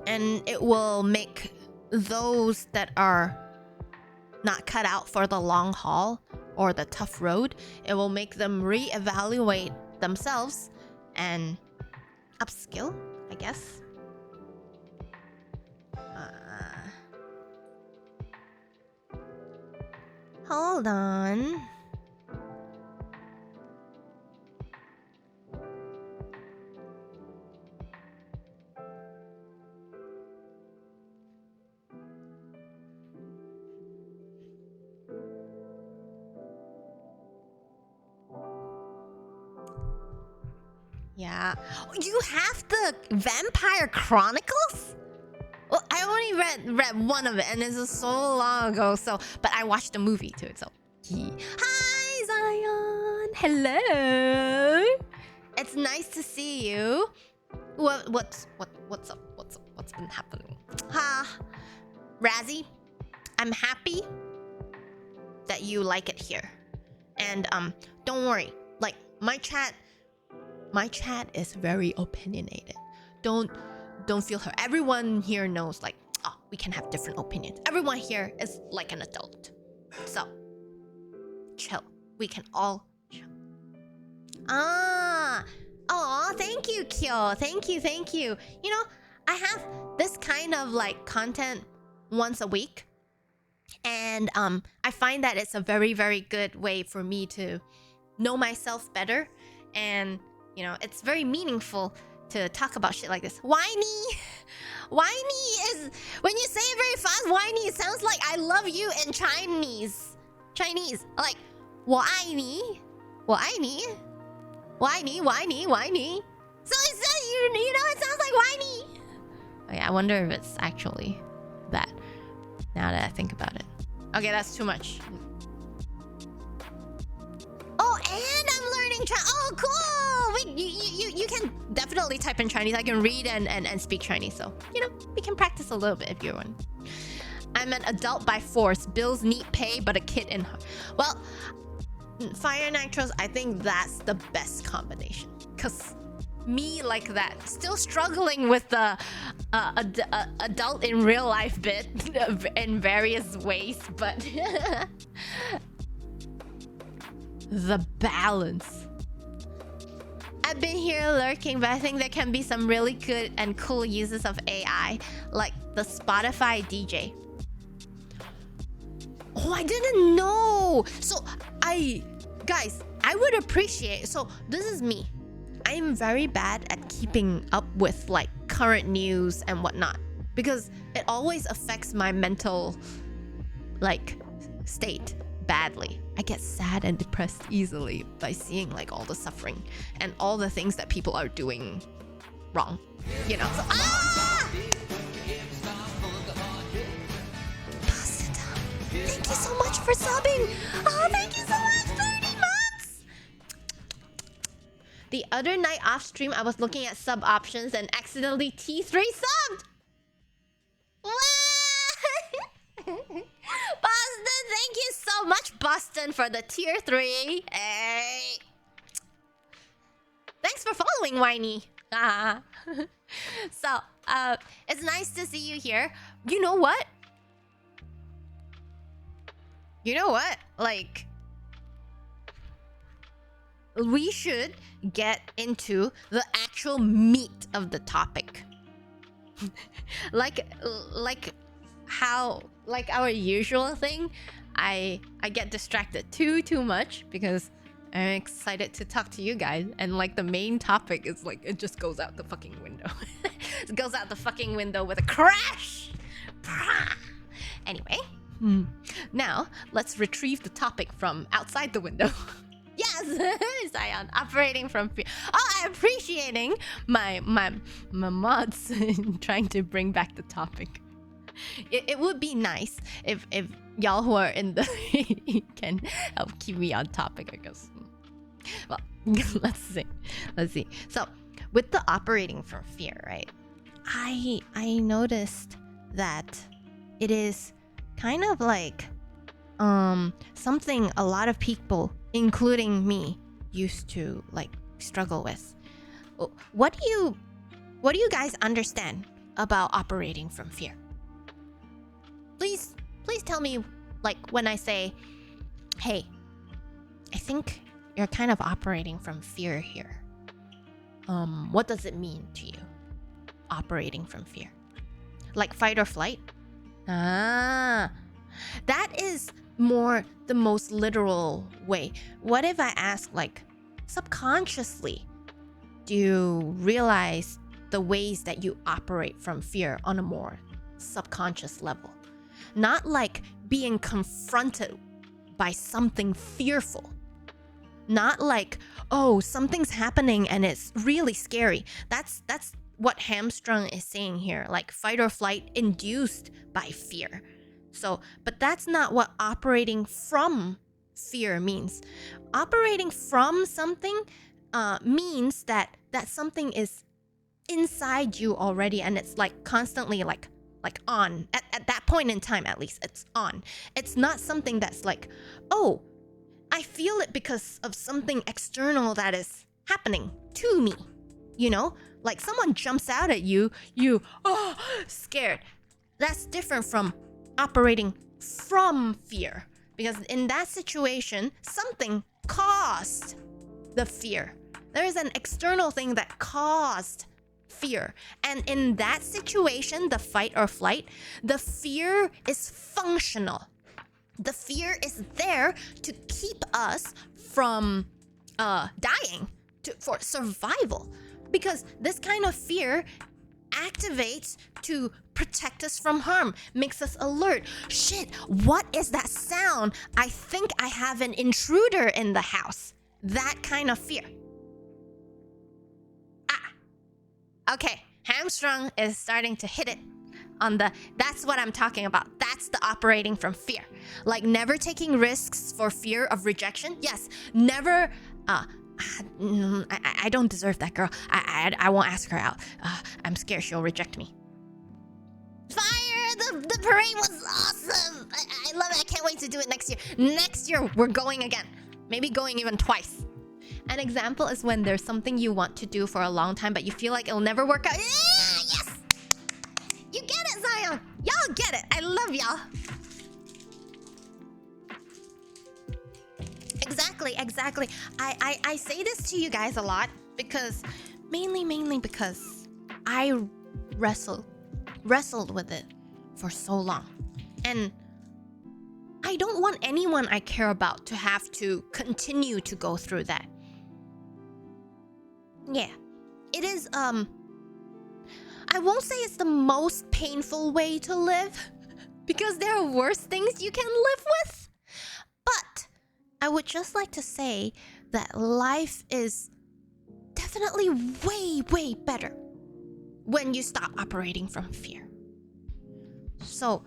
and it will make those that are not cut out for the long haul or the tough road, it will make them reevaluate themselves and upskill, I guess. Hold on. Yeah. You have the Vampire Chronicles? Well, I only read one of it, and this is so long ago. So, but I watched the movie too. So, hi Zion, hello. It's nice to see you. What's up? What's been happening? Razzie, I'm happy that you like it here, and don't worry. Like my chat is very opinionated. Don't feel hurt. Everyone here knows, like, oh, we can have different opinions. Everyone here is like an adult. So, chill. We can all chill. Thank you, Kyo. Thank you. You know, I have this kind of like content once a week. And I find that it's a very, very good way for me to know myself better. And you know, it's very meaningful to talk about shit like this. Whiny is, when you say it very fast, whiny, it sounds like I love you in Chinese. Like, 我爱你. So it's you know, it sounds like whiny. Okay, I wonder if it's actually that, now that I think about it. Okay, that's too much. Oh, and I'm learning Chinese. Oh, cool. You can definitely type in Chinese. I can read and speak Chinese. So, you know, we can practice a little bit if you're one. I'm an adult by force. Bills need pay, but a kid in heart. Well, Fire Nitros, I think that's the best combination. Because me like that, still struggling with the adult in real life bit in various ways, but the balance. I've been here lurking, but I think there can be some really good and cool uses of AI, like the Spotify DJ. Oh, I didn't know. So guys, I would appreciate. So this is me. I am very bad at keeping up with like current news and whatnot because it always affects my mental like state badly. I get sad and depressed easily by seeing like all the suffering and all the things that people are doing wrong. You know. So, Thank you so much for subbing. Oh, thank you so much. 30 months. The other night off stream, I was looking at sub options and accidentally T3 subbed. Boston, thank you so much, Boston, for the tier 3. Hey. Thanks for following, Whiny. So, it's nice to see you here. You know what? Like, we should get into the actual meat of the topic. like how, like our usual thing, I get distracted too much because I'm excited to talk to you guys, and like the main topic is like it just goes out the fucking window. It goes out the fucking window with a crash. Anyway, now let's retrieve the topic from outside the window. Yes, Zion, operating from fear. Oh, I'm appreciating my mods trying to bring back the topic. It would be nice if y'all who are in the can help keep me on topic, I guess. Well, let's see. So, with the operating from fear, right? I noticed that it is kind of like something a lot of people, including me, used to like struggle with. What do you guys understand about operating from fear? Please tell me, like, when I say, hey, I think you're kind of operating from fear here. What does it mean to you? Operating from fear. Like fight or flight? That is more the most literal way. What if I ask, like, subconsciously, do you realize the ways that you operate from fear on a more subconscious level? Not like being confronted by something fearful. Not like, oh, something's happening and it's really scary. That's what Hamstrung is saying here, like fight or flight induced by fear. So, but that's not what operating from fear means. Operating from something means that something is inside you already, and it's like constantly like on. At that point in time, at least, it's on. It's not something that's like, oh, I feel it because of something external that is happening to me. You know? Like someone jumps out at you, scared. That's different from operating from fear. Because in that situation, something caused the fear. There is an external thing that caused fear. And in that situation, the fight or flight, the fear is functional. The fear is there to keep us from dying, for survival. Because this kind of fear activates to protect us from harm, makes us alert. Shit, what is that sound? I think I have an intruder in the house. That kind of fear. Okay, Hamstrung is starting to hit it on the, that's what I'm talking about. That's the operating from fear. Like never taking risks for fear of rejection. Yes, never, I don't deserve that girl. I won't ask her out. I'm scared she'll reject me. Fire! The parade was awesome! I love it. I can't wait to do it next year. Next year, we're going again. Maybe going even twice. An example is when there's something you want to do for a long time, but you feel like it'll never work out. Yeah, yes! You get it, Zion! Y'all get it! I love y'all! Exactly. I say this to you guys a lot because, mainly because I wrestled with it for so long. And I don't want anyone I care about to have to continue to go through that. Yeah. It is, I won't say it's the most painful way to live, because there are worse things you can live with. But I would just like to say that life is definitely way, way better when you stop operating from fear. So,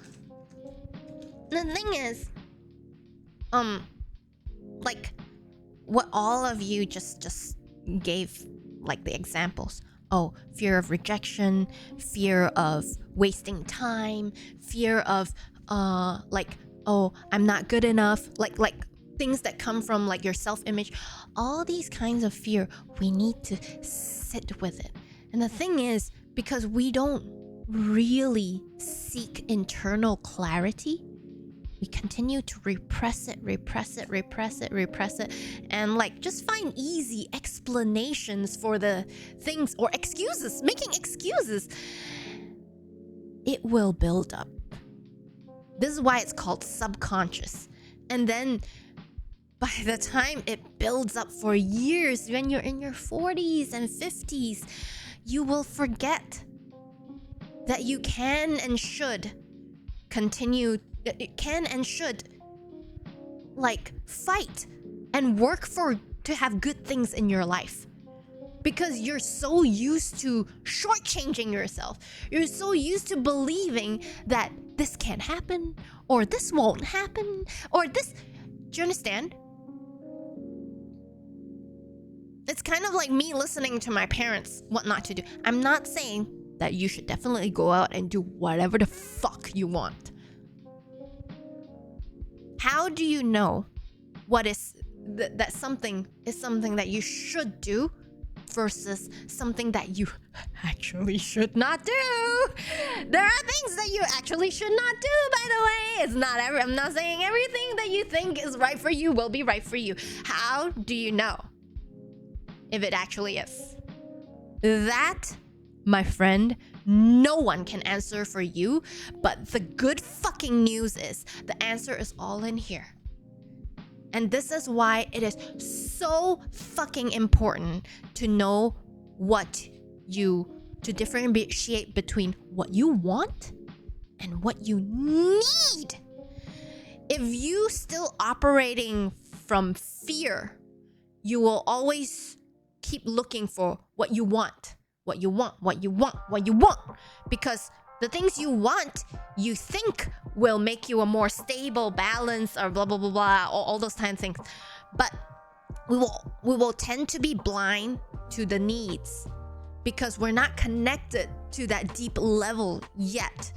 the thing is, like, what all of you just gave, like, the examples. Oh, fear of rejection, fear of wasting time, fear of, like, oh, I'm not good enough, like things that come from, like, your self-image. All these kinds of fear, we need to sit with it. And the thing is, because we don't really seek internal clarity, we continue to repress it, and, like, just find easy explanations for the things, or excuses, making excuses. It will build up. This is why it's called subconscious. And then by the time it builds up for years, when you're in your 40s and 50s, you will forget that you can and should continue, like, fight and work to have good things in your life. Because you're so used to shortchanging yourself. You're so used to believing that this can't happen, or this won't happen, or this... Do you understand? It's kind of like me listening to my parents what not to do. I'm not saying that you should definitely go out and do whatever the fuck you want. How do you know what is that something is something that you should do versus something that you actually should not do? There are things that you actually should not do, by the way. I'm not saying everything that you think is right for you will be right for you. How do you know if it actually is? That, my friend, no one can answer for you. But the good fucking news is the answer is all in here. And this is why it is so fucking important to know to differentiate between what you want and what you need. If you still operating from fear, you will always keep looking for what you want. Because the things you want, you think will make you a more stable, balanced, or blah, blah, blah, blah, all those kind of things. But we will tend to be blind to the needs because we're not connected to that deep level yet.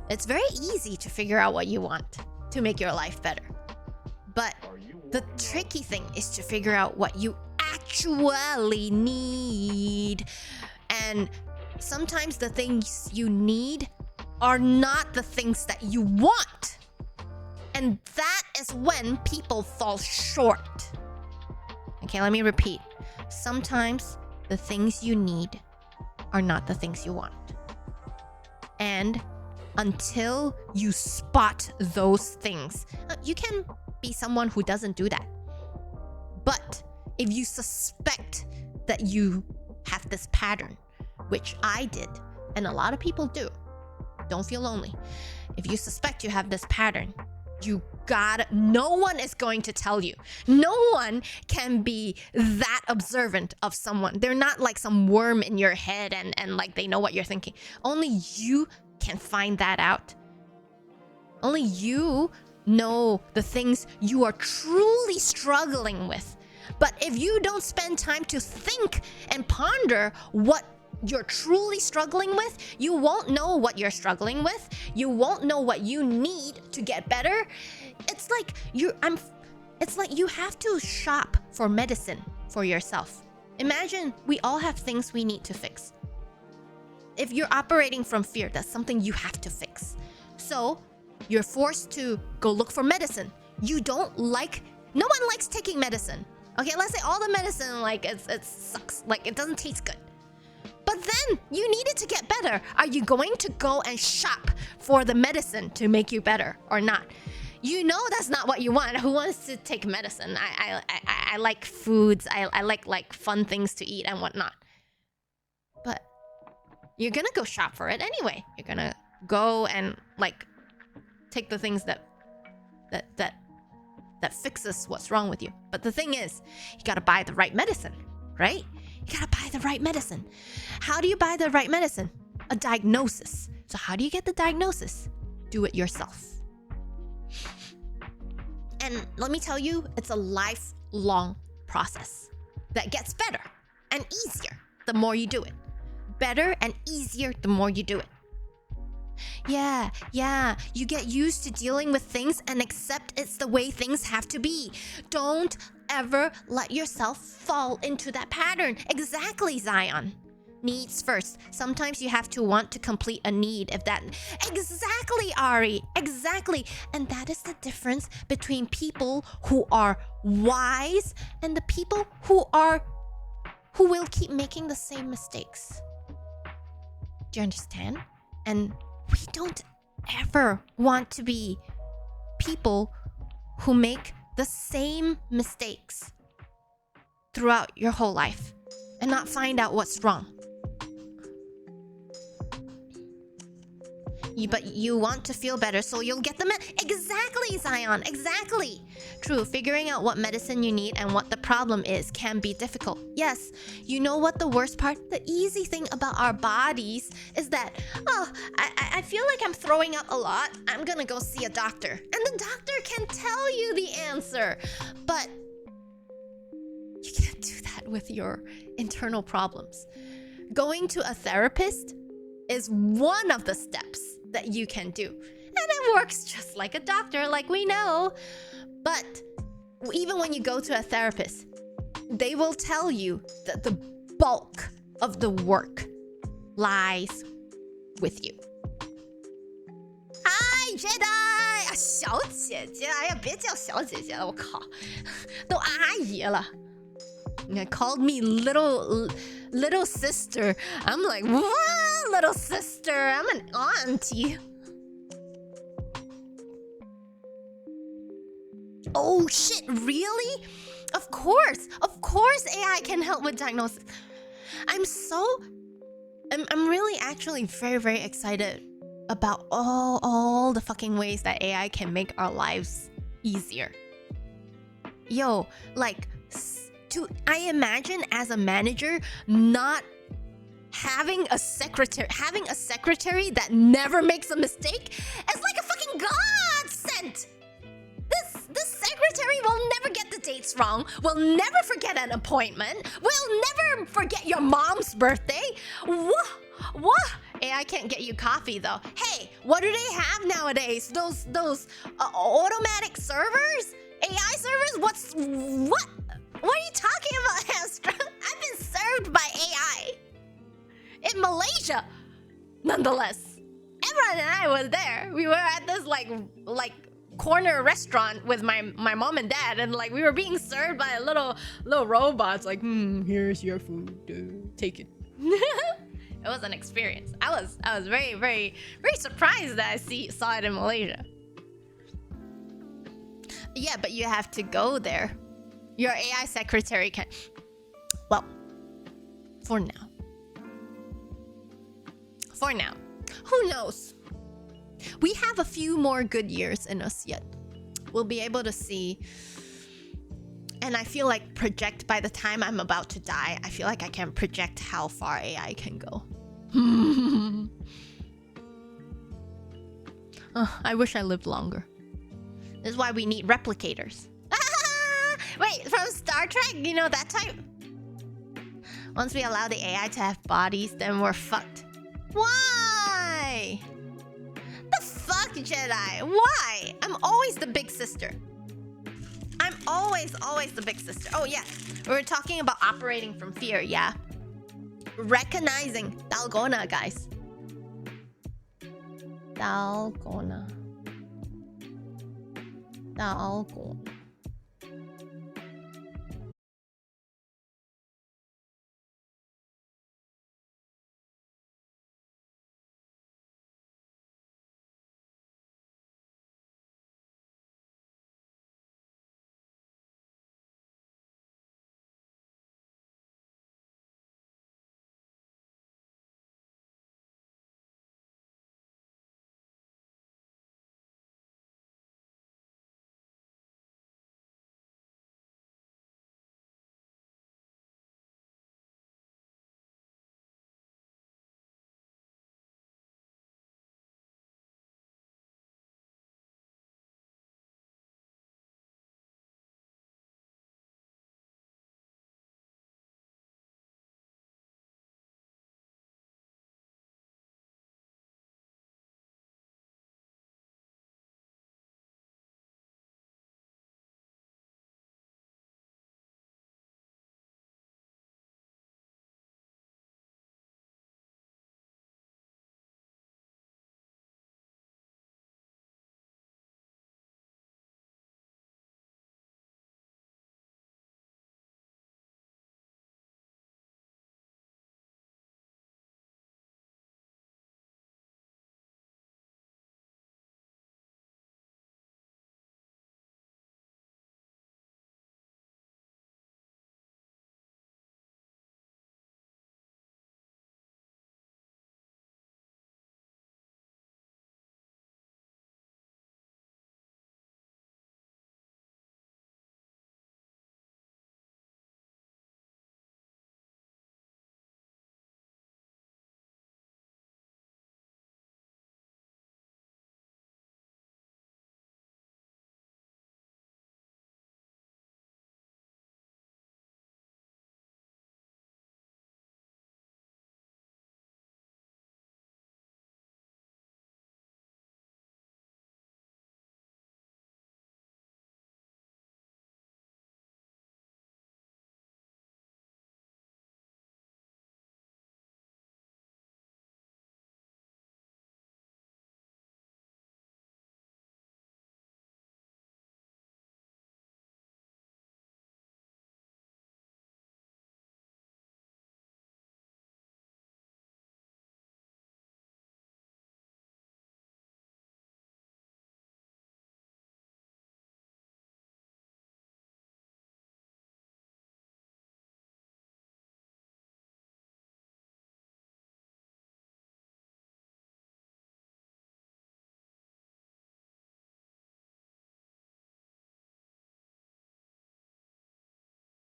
It's very easy to figure out what you want to make your life better. But the tricky thing is to figure out what you actually need. And sometimes the things you need are not the things that you want. And that is when people fall short. Okay, let me repeat. Sometimes the things you need are not the things you want. And until you spot those things, you can be someone who doesn't do that. But if you suspect that you have this pattern, which I did, and a lot of people do, don't feel lonely. If you suspect you have this pattern, no one is going to tell you. No one can be that observant of someone. They're not like some worm in your head and like they know what you're thinking. Only you can find that out. Only you know the things you are truly struggling with. But if you don't spend time to think and ponder what you're truly struggling with, you won't know what you're struggling with. You won't know what you need to get better. It's like you have to shop for medicine for yourself. Imagine we all have things we need to fix. If you're operating from fear, that's something you have to fix. So you're forced to go look for medicine. No one likes taking medicine. Okay, let's say all the medicine, like, it sucks. Like, it doesn't taste good. But then you need it to get better. Are you going to go and shop for the medicine to make you better or not? You know that's not what you want. Who wants to take medicine? I like foods. I like fun things to eat and whatnot. But you're gonna go shop for it anyway. You're gonna go and like take the things that fixes what's wrong with you. But the thing is, you gotta buy the right medicine, right? You gotta buy the right medicine. How do you buy the right medicine? A diagnosis. So how do you get the diagnosis? Do it yourself. And let me tell you, it's a lifelong process that gets better and easier the more you do it. Better and easier the more you do it. Yeah, you get used to dealing with things and accept it's the way things have to be. Don't ever let yourself fall into that pattern. Exactly, Zion. Needs first. Sometimes you have to want to complete a need if that... Exactly, Ari. Exactly. And that is the difference between people who are wise and the people who will keep making the same mistakes. Do you understand? And we don't ever want to be people who make the same mistakes throughout your whole life and not find out what's wrong. But you want to feel better, so you'll get the exactly, Zion, exactly. True, figuring out what medicine you need and what the problem is can be difficult. Yes, you know what the worst part? The easy thing about our bodies is that, I feel like I'm throwing up a lot. I'm gonna go see a doctor. And the doctor can tell you the answer. But you can't do that with your internal problems. Going to a therapist is one of the steps that you can do. And it works just like a doctor, like we know. But even when you go to a therapist, they will tell you that the bulk of the work lies with you. Hi, Jedi! 小姐姐，哎呀，别叫小姐姐了，我靠，都阿姨了。They called me little sister. I'm like, what, little sister? I'm an auntie. Oh shit, really? Of course AI can help with diagnosis. I'm really actually very, very excited about all the fucking ways that AI can make our lives easier. Yo, like, I imagine as a manager not having a secretary that never makes a mistake is like a fucking godsend. This secretary will never get the dates wrong, will never forget an appointment, will never forget your mom's birthday. What? AI can't get you coffee though. Hey, what do they have nowadays? Those automatic servers? AI servers? What? What are you talking about, Astra? I've been served by AI in Malaysia. Nonetheless, Emran and I was there. We were at this like corner restaurant with my mom and dad, and like we were being served by little robots. Like, here's your food. Take it. It was an experience. I was very, very, very surprised that I saw it in Malaysia. Yeah, but you have to go there. Your AI secretary can... Well, for now. Who knows? We have a few more good years in us yet. We'll be able to see. And I feel like by the time I'm about to die, I feel like I can project how far AI can go. I wish I lived longer. This is why we need replicators. Wait, from Star Trek? You know that type? Once we allow the AI to have bodies, then we're fucked. Why? The fuck, Jedi? Why? I'm always the big sister. I'm always the big sister. Oh, yeah. We were talking about operating from fear, yeah? Recognizing Dalgona, guys. Dalgona.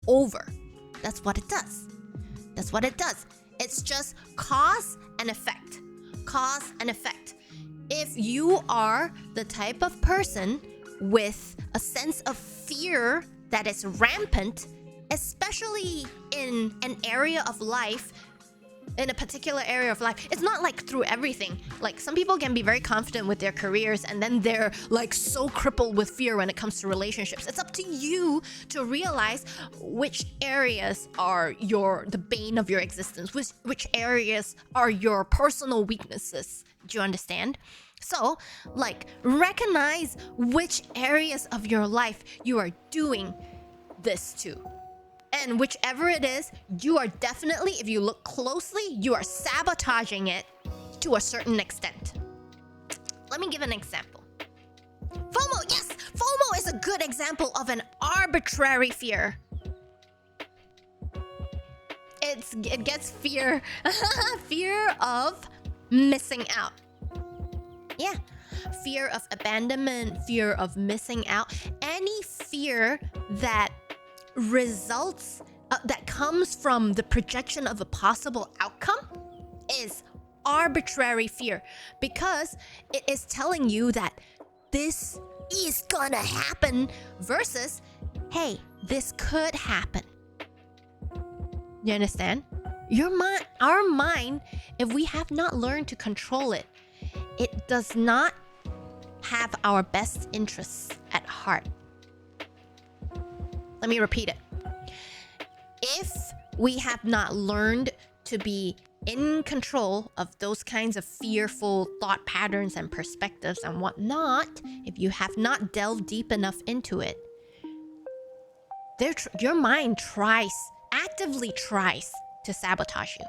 over. That's what it does. That's what it does. It's just cause and effect. Cause and effect. If you are the type of person with a sense of fear that is rampant, especially in an area of life, in a particular area of life, it's not like through everything. Like some people can be very confident with their careers and then they're like so crippled with fear when it comes to relationships. It's up to you to realize which areas are the bane of your existence, which areas are your personal weaknesses. Do you understand? So, like, recognize which areas of your life you are doing this to. And whichever it is, you are definitely, if you look closely, you are sabotaging it to a certain extent. Let me give an example. FOMO, yes! FOMO is a good example of an arbitrary fear. It gets fear. Fear of missing out. Yeah. Fear of abandonment, fear of missing out. Any fear that results that comes from the projection of a possible outcome is arbitrary fear, because it is telling you that this is gonna happen versus, hey, this could happen. You understand? Our mind, if we have not learned to control it, it does not have our best interests at heart. Let me repeat it. If we have not learned to be in control of those kinds of fearful thought patterns and perspectives and whatnot, if you have not delved deep enough into it, your mind actively tries to sabotage you.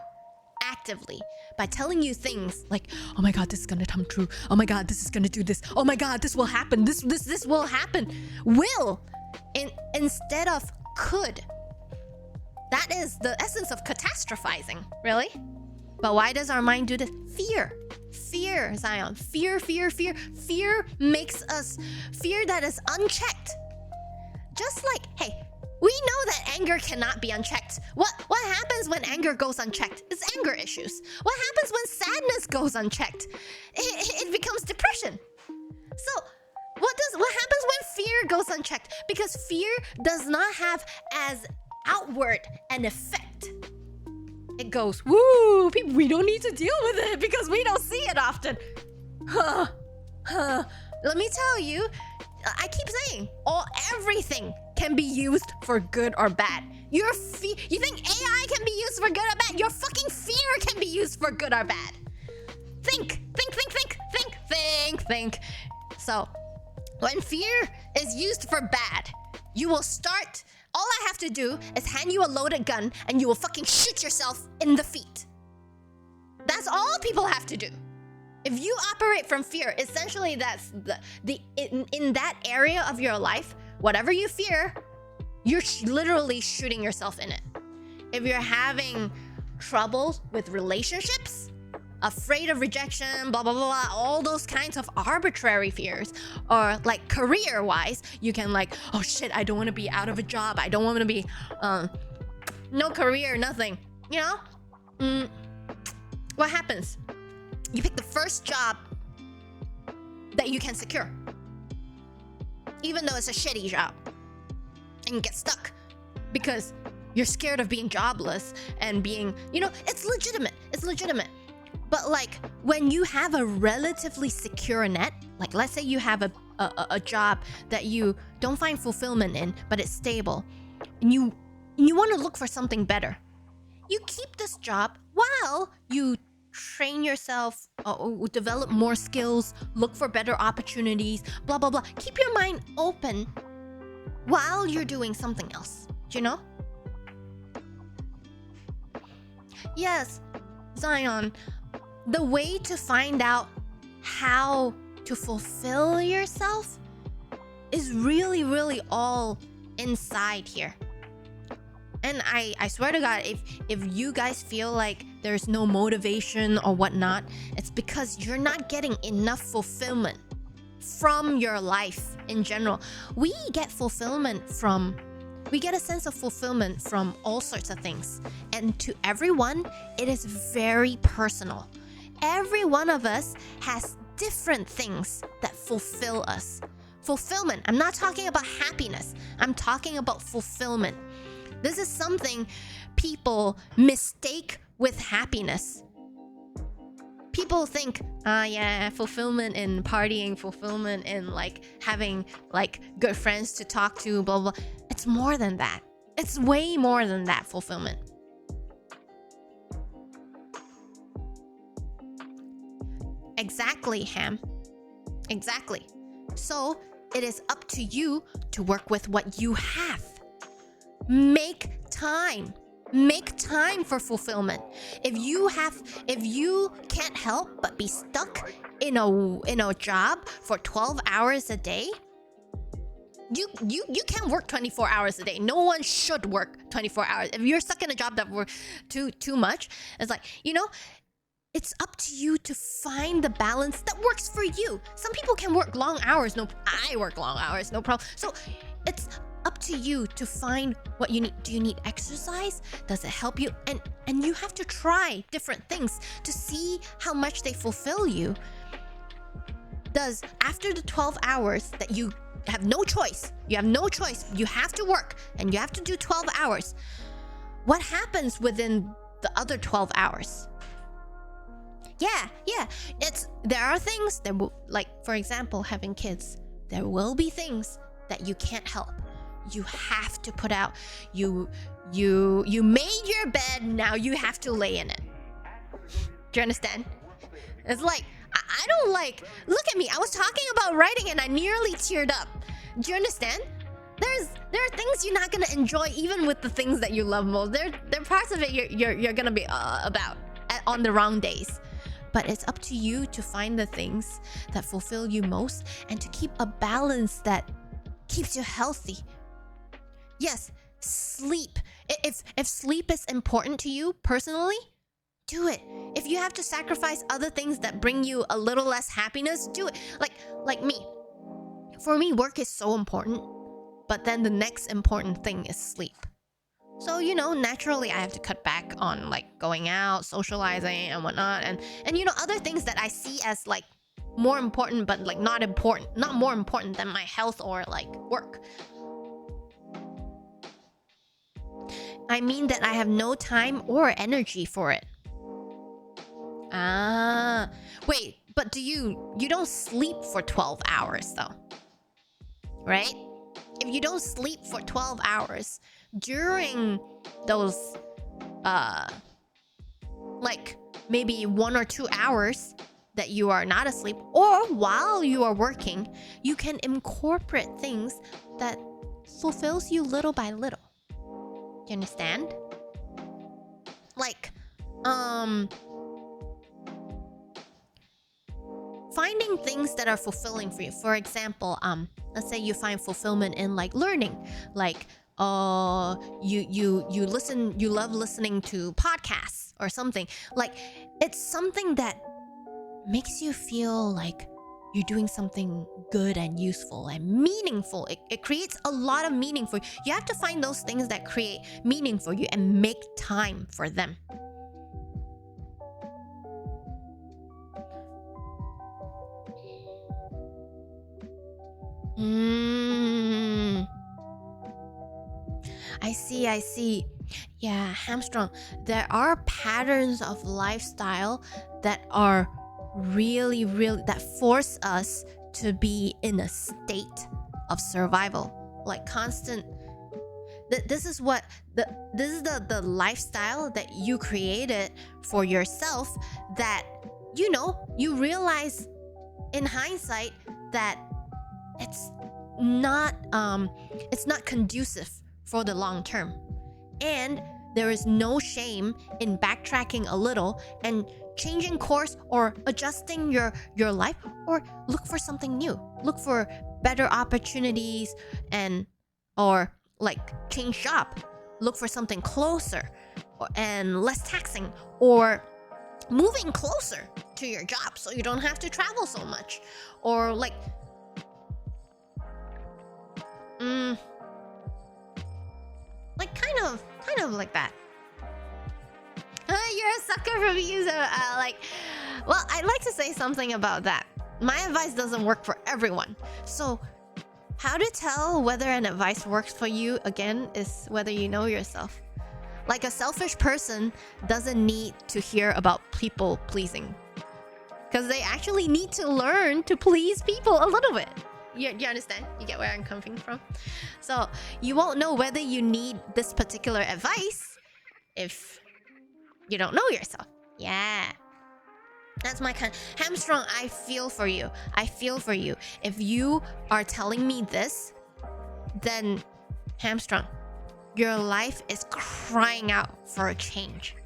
Actively. By telling you things like, oh my god, this is gonna come true. Oh my god, this is gonna do this. Oh my god, this will happen. This will happen. Will. Instead of could. That is the essence of catastrophizing, really. But why does our mind do this? Fear. Fear, Zion. Fear. Fear makes us, fear that is unchecked. Just like, hey, we know that anger cannot be unchecked. What happens when anger goes unchecked? It's anger issues. What happens when sadness goes unchecked? It becomes depression. So, what happens when fear goes unchecked? Because fear does not have as outward an effect. It goes, woo, we don't need to deal with it because we don't see it often. Let me tell you, I keep saying, everything can be used for good or bad. You think AI can be used for good or bad? Your fucking fear can be used for good or bad. Think. So, when fear is used for bad, you will start. All I have to do is hand you a loaded gun and you will fucking shoot yourself in the feet. That's all people have to do. If you operate from fear, essentially that's in that area of your life, whatever you fear, you're literally shooting yourself in it. If you're having troubles with relationships, afraid of rejection, blah, blah, blah, blah, all those kinds of arbitrary fears, or like career-wise, you can like, oh shit, I don't want to be out of a job. I don't want to be, no career, nothing, you know? What happens? You pick the first job that you can secure, even though it's a shitty job, and you get stuck because you're scared of being jobless and being, it's legitimate. But like when you have a relatively secure net, like let's say you have a job that you don't find fulfillment in, but it's stable, and you want to look for something better. You keep this job while you train yourself, develop more skills, look for better opportunities, blah, blah, blah. Keep your mind open while you're doing something else, do you know? Yes, Zion, the way to find out how to fulfill yourself is really, really all inside here. And I swear to God, if you guys feel like there's no motivation or whatnot, it's because you're not getting enough fulfillment from your life in general. We get fulfillment from We get a sense of fulfillment from all sorts of things. And to everyone, it is very personal. Every one of us has different things that fulfill us. Fulfillment. I'm not talking about happiness. I'm talking about fulfillment. This is something people mistake with happiness. People think, fulfillment in partying, fulfillment in like having like good friends to talk to, blah, blah. It's more than that. It's way more than that, fulfillment. Exactly, Ham. Exactly. So it is up to you to work with what you have. Make time. Make time for fulfillment. If you can't help but be stuck in a job for 12 hours a day, you can't work 24 hours a day. No one should work 24 hours. If you're stuck in a job that works too much, it's like, it's up to you to find the balance that works for you. Some people can work long hours. I work long hours, no problem. So it's up to you to find what you need. Do you need exercise? Does it help you? And you have to try different things to see how much they fulfill you. Does after the 12 hours that you have no choice, you have to work and you have to do 12 hours, what happens within the other 12 hours? Yeah. There are things that will, like, for example, having kids. There will be things that you can't help. You have to put out. You made your bed, now you have to lay in it. Do you understand? It's like, I don't like, look at me, I was talking about writing and I nearly teared up. Do you understand? There are things you're not gonna enjoy even with the things that you love most. There are parts of it you're gonna be about on the wrong days. But it's up to you to find the things that fulfill you most and to keep a balance that keeps you healthy. Yes, sleep. If sleep is important to you personally, do it. If you have to sacrifice other things that bring you a little less happiness, do it. Like me. For me, work is so important, but then the next important thing is sleep. So, naturally I have to cut back on like going out, socializing and whatnot, and other things that I see as like more important, but like not more important than my health or like work. I mean that I have no time or energy for it. Wait, but you don't sleep for 12 hours though, right? If you don't sleep for 12 hours during those like maybe 1 or 2 hours that you are not asleep, or while you are working, you can incorporate things that fulfills you little by little. You understand? Like finding things that are fulfilling for you. For example, let's say you find fulfillment in like learning, like you love listening to podcasts or something. Like it's something that makes you feel like you're doing something good and useful and meaningful. It creates a lot of meaning for you. You have to find those things that create meaning for you and make time for them. I see. Yeah, hamstrung. There are patterns of lifestyle that are really that force us to be in a state of survival, like constant. This is the lifestyle that you created for yourself, that you realize in hindsight that it's not conducive for the long term. And there is no shame in backtracking a little and changing course or adjusting your life, or look for something new. Look for better opportunities or like change job. Look for something closer and less taxing, or moving closer to your job so you don't have to travel so much, or like Like kind of like that. You're a sucker for views. Well, I'd like to say something about that. My advice doesn't work for everyone. So, how to tell whether an advice works for you, again, is whether you know yourself. Like a selfish person doesn't need to hear about people pleasing. Because they actually need to learn to please people a little bit. You understand? You get where I'm coming from? So, you won't know whether you need this particular advice if you don't know yourself. Yeah. That's my kind. Hamstrung, I feel for you. I feel for you. If you are telling me this, then Hamstrung, your life is crying out for a change.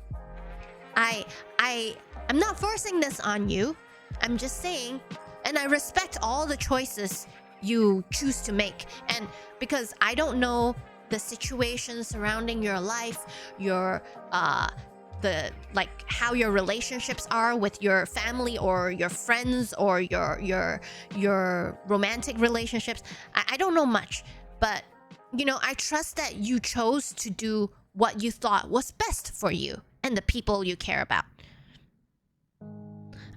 I'm not forcing this on you. I'm just saying, and I respect all the choices you choose to make. And because I don't know the situation surrounding your life, your how your relationships are with your family or your friends or your romantic relationships. I don't know much, but I trust that you chose to do what you thought was best for you and the people you care about.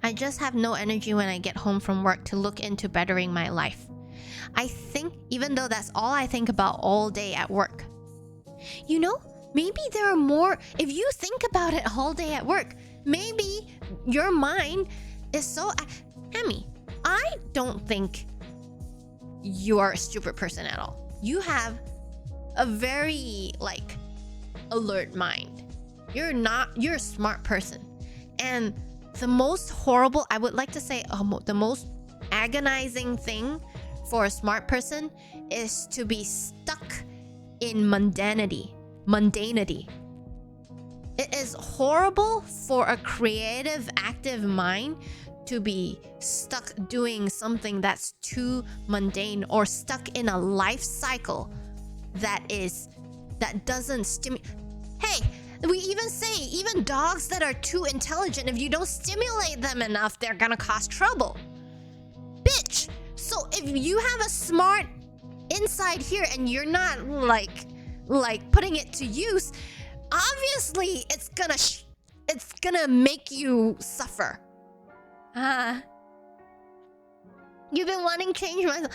I just have no energy when I get home from work to look into bettering my life. I think even though that's all I think about all day at work. Maybe there are more. If you think about it all day at work, maybe your mind is so... Hammy, I don't think you are a stupid person at all. You have a very, alert mind. You're a smart person. And the most horrible, I would like to say, the most agonizing thing for a smart person is to be stuck in mundanity. It is horrible for a creative, active mind to be stuck doing something that's too mundane or stuck in a life cycle that doesn't stimulate. Hey, we even dogs that are too intelligent, if you don't stimulate them enough, they're gonna cause trouble. Bitch! So if you have a smart inside here and you're not putting it to use, obviously it's gonna make you suffer. You've been wanting change myself.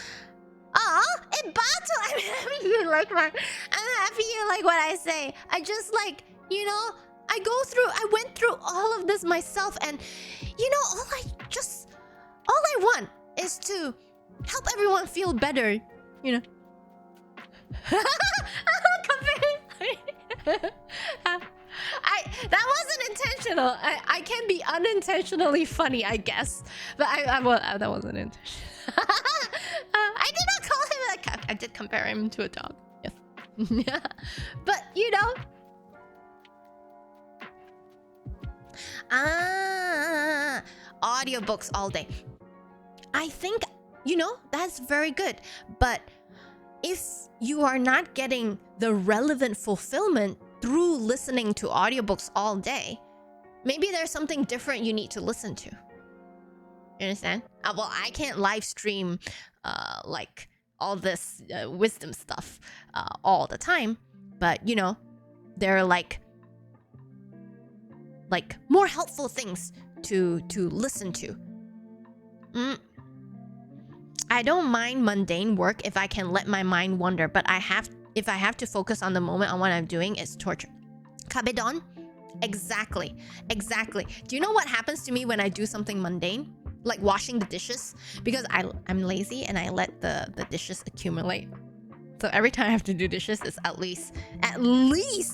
In battle, I'm happy you like what I say. I just I went through all of this myself, and all I want is to help everyone feel better, that wasn't intentional. I can be unintentionally funny, I guess, but that wasn't intentional. I did not call him a... I did compare him to a dog. Yes. But audiobooks all day. I think that's very good, but if you are not getting the relevant fulfillment through listening to audiobooks all day, maybe there's something different you need to listen to. You understand? Well, I can't live stream all this wisdom stuff all the time, but there are more helpful things to listen to. I don't mind mundane work if I can let my mind wander, but if I have to focus on the moment on what I'm doing, it's torture. Kabedon? Exactly. Do you know what happens to me when I do something mundane? Like washing the dishes? Because I'm lazy and I let the dishes accumulate. So every time I have to do dishes, it's at least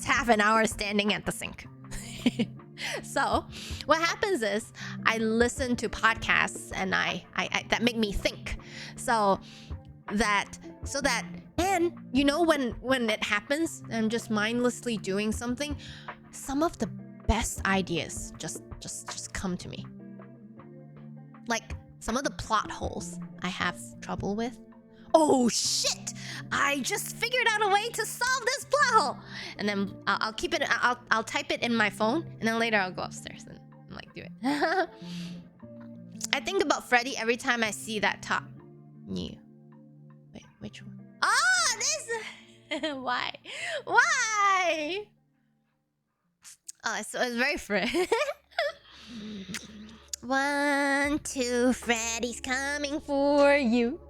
half an hour standing at the sink. So what happens is I listen to podcasts and I that make me think. So that and when it happens, I'm just mindlessly doing something, some of the best ideas just come to me. Like some of the plot holes I have trouble with. Oh shit! I just figured out a way to solve this plot hole, and then I'll keep it. I'll type it in my phone, and then later I'll go upstairs and do it. I think about Freddy every time I see that top. New. Wait, which one? Ah, this. Why? Why? Oh, so it's very Fred. 1, 2, Freddy's coming for you.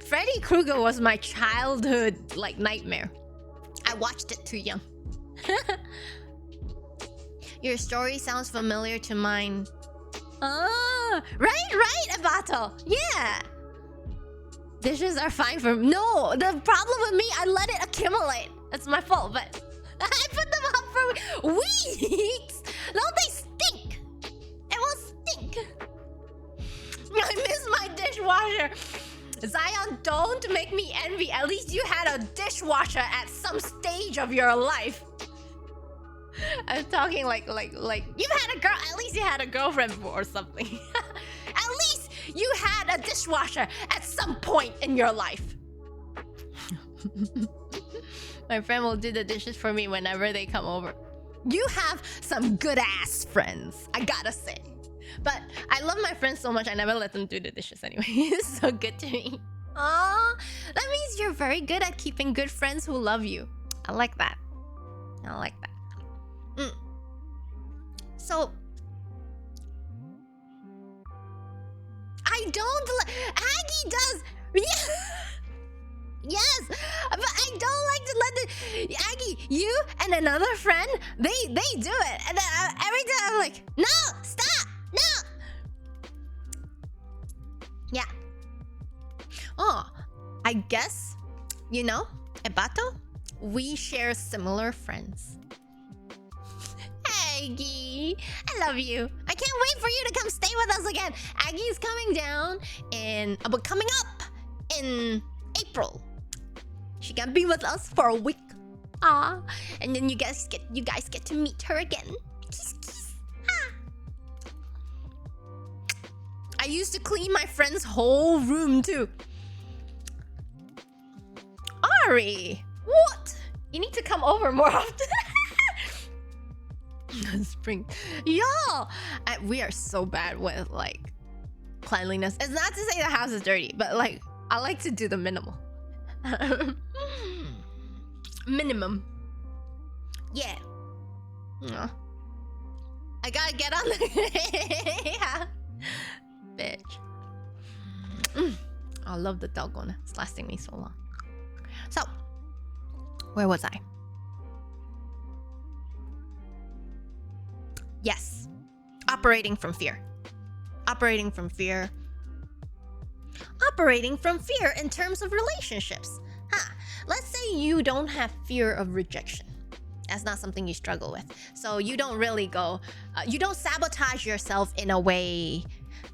Freddy Krueger was my childhood like nightmare. I watched it too young. Your story sounds familiar to mine. Ah, right, Abato. Yeah. Dishes are fine for me. No, the problem with me, I let it accumulate. That's my fault, but I put them up for weeks. Don't they stink? It will stink. I miss my dishwasher. Zion, don't make me envy. At least you had a dishwasher at some stage of your life. I'm talking like you've had a girl. At least you had a girlfriend before or something. At least you had a dishwasher at some point in your life. My friend will do the dishes for me whenever they come over. You have some good ass friends, I gotta say. But I love my friends so much, I never let them do the dishes anyway. It's so good to me. Aw, that means you're very good at keeping good friends who love you. I like that. I like that. So, I don't Aggie does. Yes, but I don't like to let the Aggie, you and another friend, they do it, and then every time I'm like, no, stop, no. Yeah. Oh, I guess, Ebato, we share similar friends. Aggie, I love you. I can't wait for you to come stay with us again. Aggie's coming down coming up in April. She can be with us for a week. Ah, and then you guys get to meet her again. Kiss, kiss. Ah. I used to clean my friend's whole room too. Ari, what? You need to come over more often. Spring, y'all. We are so bad with like cleanliness. It's not to say the house is dirty, but like I like to do the minimal. Minimum. Yeah. I gotta get on the yeah. Bitch. I love the doggone. It's lasting me so long. So, where was I? Yes. Operating from fear. Operating from fear. Operating from fear in terms of relationships. Let's say you don't have fear of rejection. That's not something you struggle with. So you don't really go, you don't sabotage yourself in a way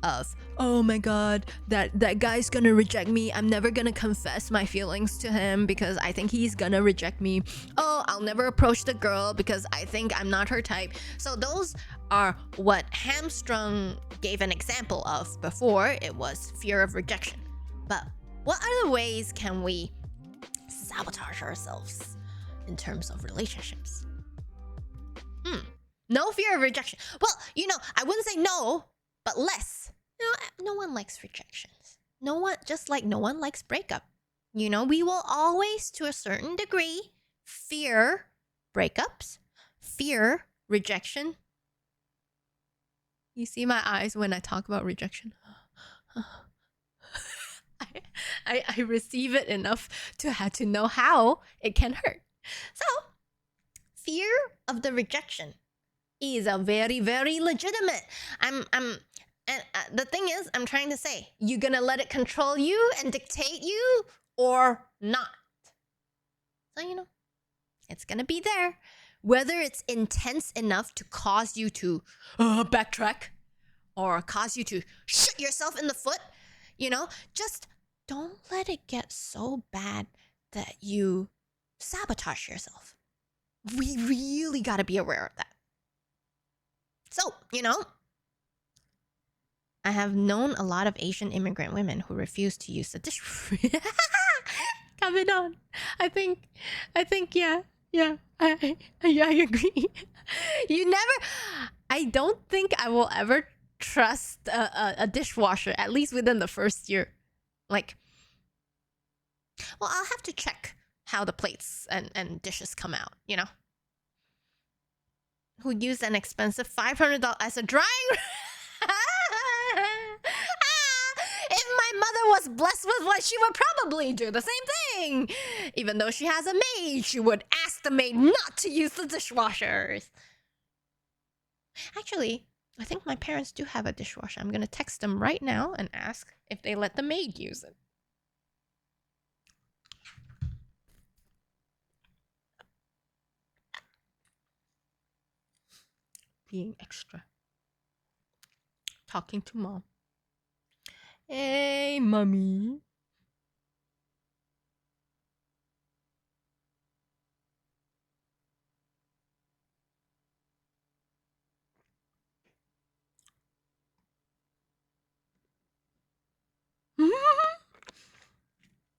of, oh my god, that guy's gonna reject me. I'm never gonna confess my feelings to him because I think he's gonna reject me. Oh, I'll never approach the girl because I think I'm not her type. So those are what Hamstrung gave an example of before. It was fear of rejection. But what other ways can we sabotage ourselves in terms of relationships? No fear of rejection. Well, I wouldn't say no, but less. No one likes rejections. No one, just like no one likes breakup. We will always, to a certain degree, fear breakups, fear rejection. You see my eyes when I talk about rejection. I receive it enough to have to know how it can hurt. So, fear of the rejection is a very, very legitimate. And the thing is, I'm trying to say, you gonna let it control you and dictate you or not? So, it's gonna be there. Whether it's intense enough to cause you to backtrack or cause you to shoot yourself in the foot, just don't let it get so bad that you sabotage yourself. We really gotta be aware of that. So, I have known a lot of Asian immigrant women who refuse to use the dish. Coming on. I think, yeah, I agree. I don't think I will ever trust a dishwasher, at least within the first year. Like, Well, I'll have to check how the plates and dishes come out, you know? Who used an expensive $500 as a drying. If my mother was blessed with what, she would probably do the same thing. Even though she has a maid, she would ask the maid not to use the dishwashers. Actually, I think my parents do have a dishwasher. I'm gonna text them right now and ask if they let the maid use it. Being extra. Talking to mom. Hey, mommy.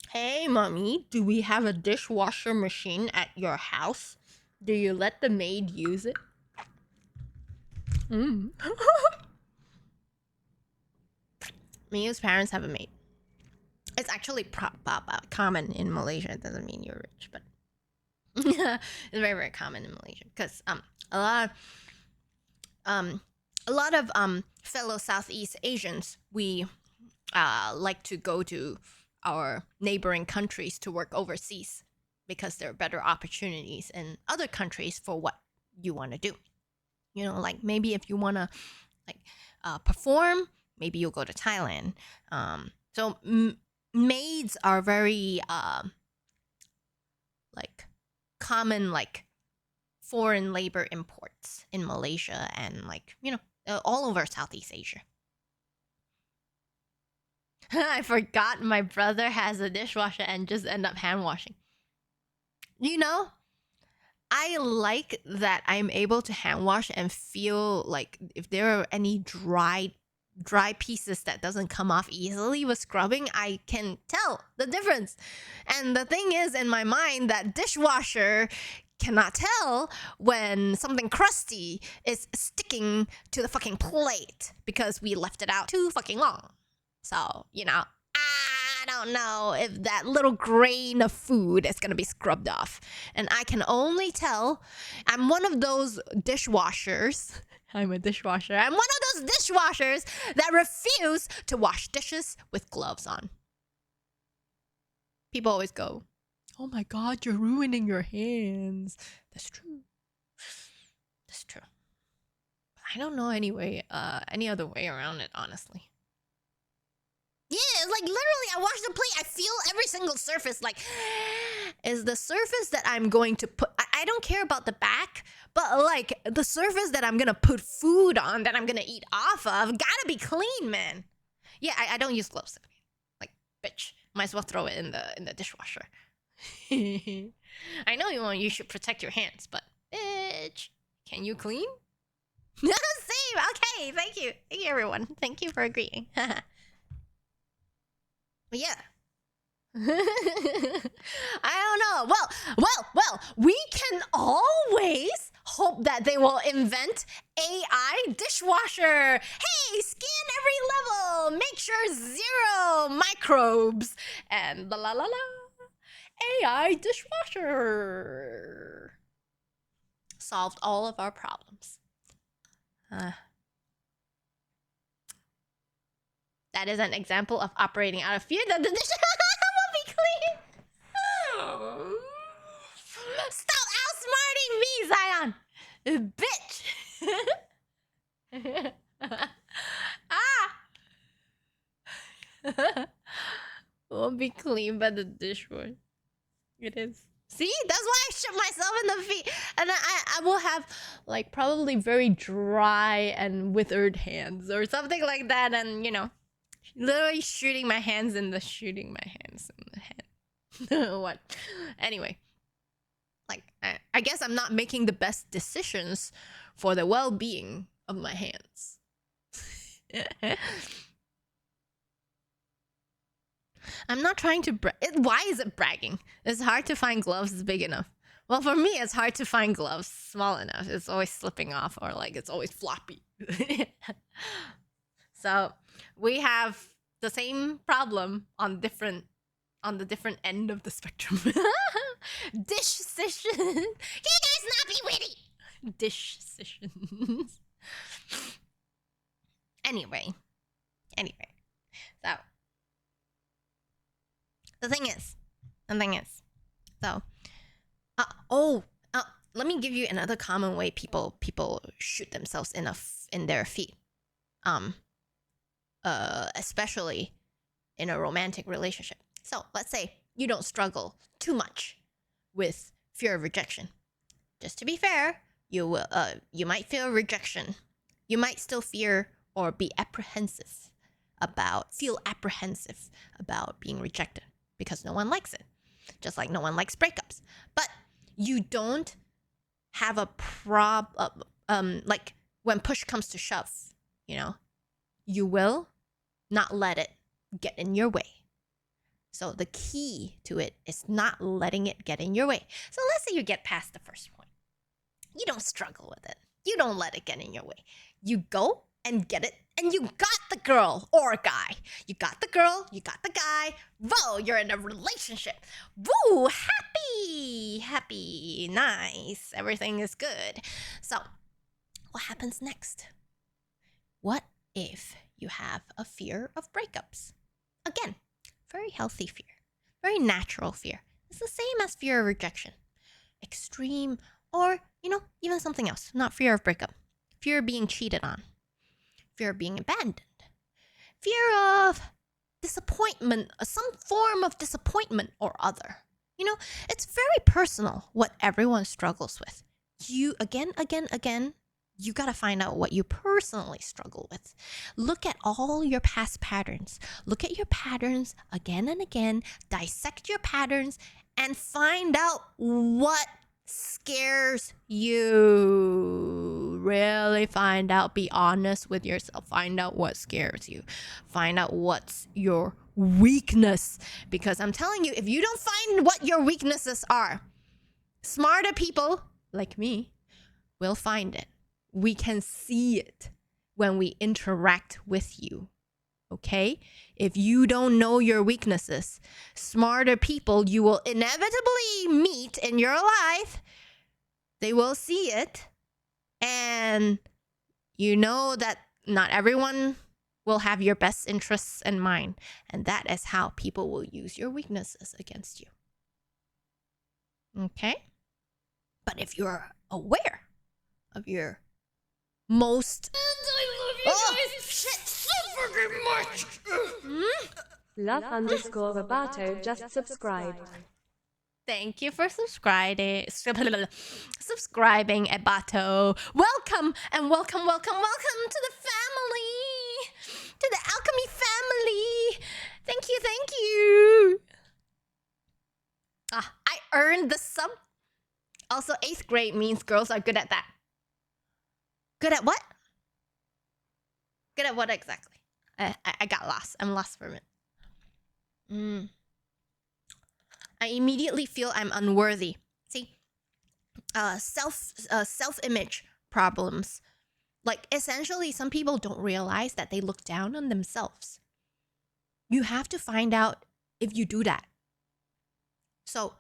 Hey, mommy, do we have a dishwasher machine at your house? Do you let the maid use it? Miyu's parents have a maid. It's actually common in Malaysia. It doesn't mean you're rich, but it's very, very common in Malaysia because a lot of fellow Southeast Asians, we like to go to our neighboring countries to work overseas because there are better opportunities in other countries for what you want to do. You know, like maybe if you want to perform, maybe you'll go to Thailand. So maids are very common foreign labor imports in Malaysia and all over Southeast Asia. I forgot my brother has a dishwasher and just end up hand washing. You know, I like that I'm able to hand wash and feel like if there are any dry pieces that doesn't come off easily with scrubbing, I can tell the difference. And the thing is, in my mind, that dishwasher cannot tell when something crusty is sticking to the fucking plate because we left it out too fucking long. So, you know, I don't know if that little grain of food is going to be scrubbed off. And I can only tell, I'm one of those dishwashers. I'm a dishwasher. I'm one of those dishwashers that refuse to wash dishes with gloves on. People always go, oh my God, you're ruining your hands. That's true. That's true. I don't know any other way around it, honestly. Yeah, it's like literally I wash the plate, I feel every single surface. Like, is the surface that I'm going to put, I don't care about the back, but like the surface that I'm gonna put food on, that I'm gonna eat off of, gotta be clean, man. Yeah, I don't use gloves. Like, bitch, might as well throw it in the dishwasher. I know you should protect your hands, but bitch, can you clean? Same. Okay, thank you everyone. Thank you for agreeing. But yeah. I don't know. Well, we can always hope that they will invent AI dishwasher. Hey, scan every level. Make sure 0 microbes. And la la la la. AI dishwasher. Solved all of our problems. That is an example of operating out of fear that the dish will be clean. Stop outsmarting me, Zion. Bitch. Won't be clean by the dishwasher. It is. See, that's why I shoot myself in the feet, and I will have like probably very dry and withered hands or something like that, and you know. Literally shooting my hands in the head. What? Anyway. Like, I guess I'm not making the best decisions for the well-being of my hands. I'm not trying to why is it bragging? It's hard to find gloves big enough. Well, for me, it's hard to find gloves small enough. It's always slipping off or like it's always floppy. So we have the same problem on different on the different end of the spectrum. Decision. Can you guys not be witty? Decisions. Anyway. So the thing is, so let me give you another common way people shoot themselves in their feet. Especially in a romantic relationship. So let's say you don't struggle too much with fear of rejection. Just to be fair, you might feel rejection. You might still fear or feel apprehensive about being rejected because no one likes it. Just like no one likes breakups. But you don't have a like when push comes to shove, you will not let it get in your way. So the key to it is not letting it get in your way. So let's say you get past the first point. You don't struggle with it. You don't let it get in your way. You go and get it, and you got the girl or guy. You got the girl, you got the guy. Whoa, you're in a relationship. Woo, happy, nice. Everything is good. So what happens next? What if you have a fear of breakups? Again, very healthy fear, very natural fear. It's the same as fear of rejection. Extreme, or, even something else. Not fear of breakup. Fear of being cheated on. Fear of being abandoned. Fear of disappointment, some form of disappointment or other. It's very personal what everyone struggles with. You, again, you gotta find out what you personally struggle with. Look at all your past patterns. Look at your patterns again and again. Dissect your patterns and find out what scares you. Really find out. Be honest with yourself. Find out what scares you. Find out what's your weakness. Because I'm telling you, if you don't find what your weaknesses are, smarter people like me will find it. We can see it when we interact with you. Okay? If you don't know your weaknesses, smarter people you will inevitably meet in your life, they will see it. And you know that not everyone will have your best interests in mind. And that is how people will use your weaknesses against you. Okay? But if you're aware of your most... And I love you guys so fucking much! Love_Robato just subscribed. Thank you for subscribing, Ebato. Welcome and welcome to the family, to the alchemy family. Thank you. I earned the sub. Also, 8th grade means girls are good at that. Good at what? Good at what exactly? I got lost. I'm lost for a minute. I immediately feel I'm unworthy. See, self-image problems. Like, essentially, some people don't realize that they look down on themselves. You have to find out if you do that. So,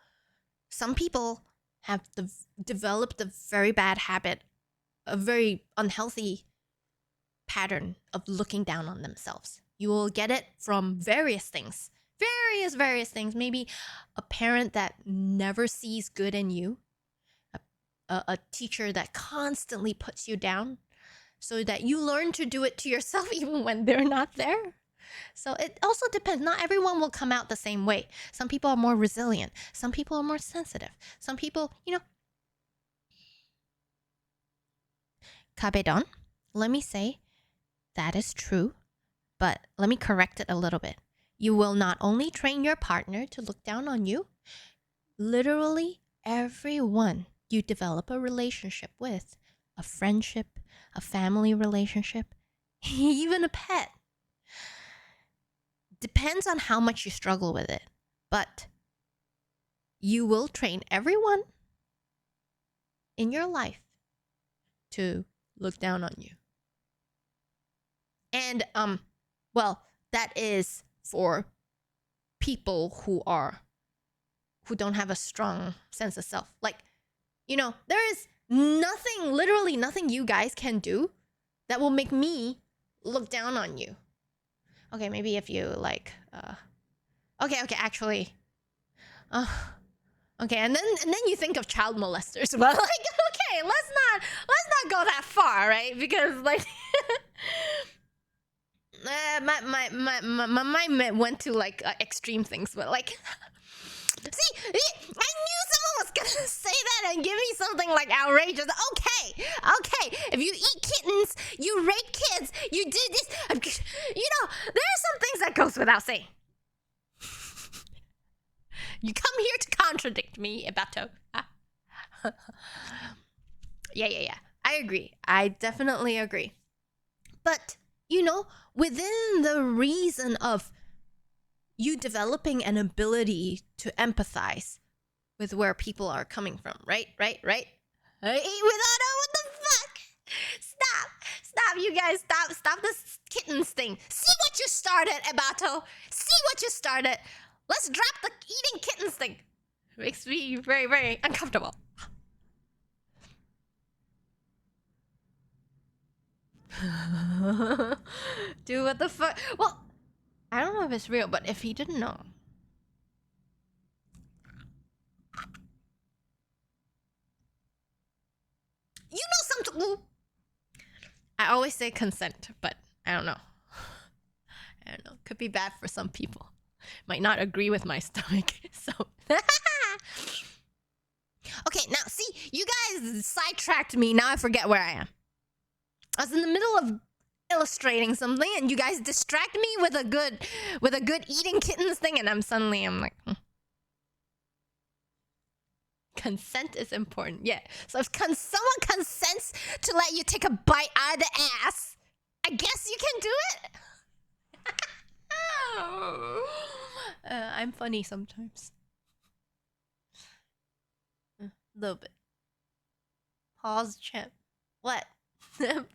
some people have developed a very bad habit, a very unhealthy pattern of looking down on themselves. You will get it from various things. Various things. Maybe a parent that never sees good in you. A teacher that constantly puts you down so that you learn to do it to yourself even when they're not there. So it also depends. Not everyone will come out the same way. Some people are more resilient. Some people are more sensitive. Some people, Kabedon, let me say that is true, but let me correct it a little bit. You will not only train your partner to look down on you, literally everyone you develop a relationship with, a friendship, a family relationship, even a pet. Depends on how much you struggle with it, but you will train everyone in your life to look down on you. And, that is for people who don't have a strong sense of self. Like, you know, there is nothing, literally nothing you guys can do that will make me look down on you. Okay, maybe if you like okay, actually okay, and then you think of child molesters. Well, like, okay, let's not go that far, right? Because like my mind went to like extreme things, but like see, I knew someone was gonna say that and give me something like outrageous. Okay, if you eat kittens, you rape kids, you did this, you know, there are some things that goes without saying. You come here to contradict me, Ebato. Yeah. I agree. I definitely agree. But, you know, within the reason of you developing an ability to empathize with where people are coming from, right? Hey, what the fuck? Stop, you guys, stop this kittens thing. See what you started, Ebato. See what you started. Let's drop the eating kittens thing. It makes me very, very uncomfortable. Dude, what the fuck? Well, I don't know if it's real, but if he didn't know. You know something. I always say consent, but I don't know. Could be bad for some people. Might not agree with my stomach, so. Okay, now see, you guys sidetracked me. Now I forget where I am. I was in the middle of illustrating something, and you guys distract me with a good eating kittens thing, and I'm like, Consent is important. Yeah. So if someone consents to let you take a bite out of the ass, I guess you can do it. I'm funny sometimes. A little bit. Pause, champ. What?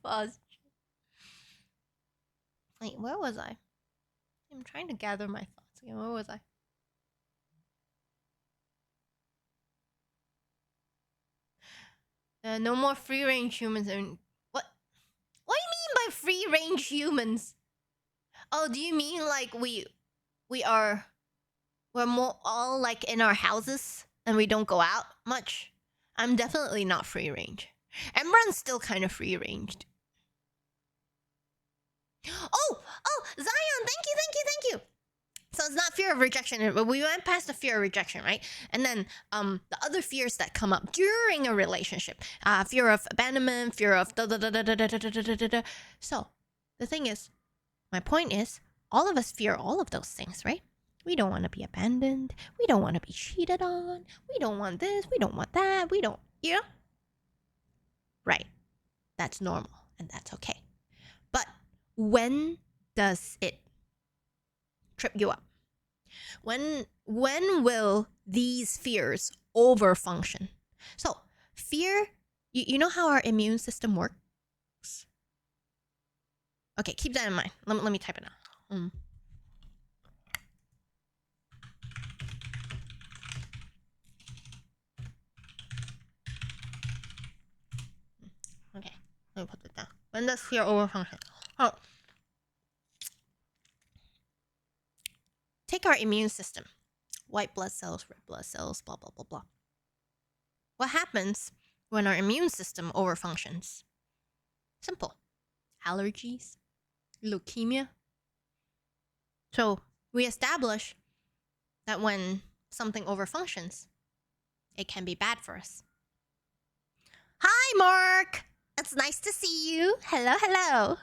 Pause. Wait, where was I? I'm trying to gather my thoughts again. Where was I? No more free-range humans. What? What do you mean by free-range humans? Oh, do you mean like we're more all like in our houses and we don't go out much? I'm definitely not free-range. Emran's still kind of free-ranged. Oh, Zion, thank you. So it's not fear of rejection, but we went past the fear of rejection, right? And then the other fears that come up during a relationship, fear of abandonment, fear of da da da da da da da da da da. So the thing is, my point is, all of us fear all of those things, right? We don't want to be abandoned. We don't want to be cheated on. We don't want this. We don't want that. We don't, you know? Right. That's normal and that's okay. But when does it trip you up? When will these fears overfunction? So fear, you know how our immune system works? Okay, keep that in mind. Let me type it out. Okay, let me put it down. When does fear overfunction? Oh. Take our immune system. White blood cells, red blood cells, blah, blah, blah, blah. What happens when our immune system overfunctions? Simple. Allergies, leukemia. So we establish that when something overfunctions, it can be bad for us. Hi, Mark. It's nice to see you. Hello.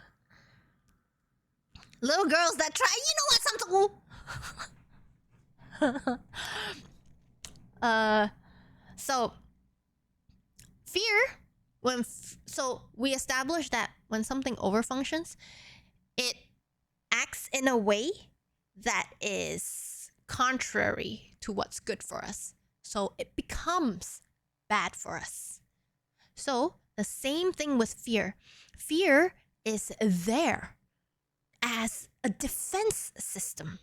Little girls that try, you know what, something. So fear, so we establish that when something overfunctions, it acts in a way that is contrary to what's good for us. So it becomes bad for us. So the same thing with fear. Fear is there as a defense system.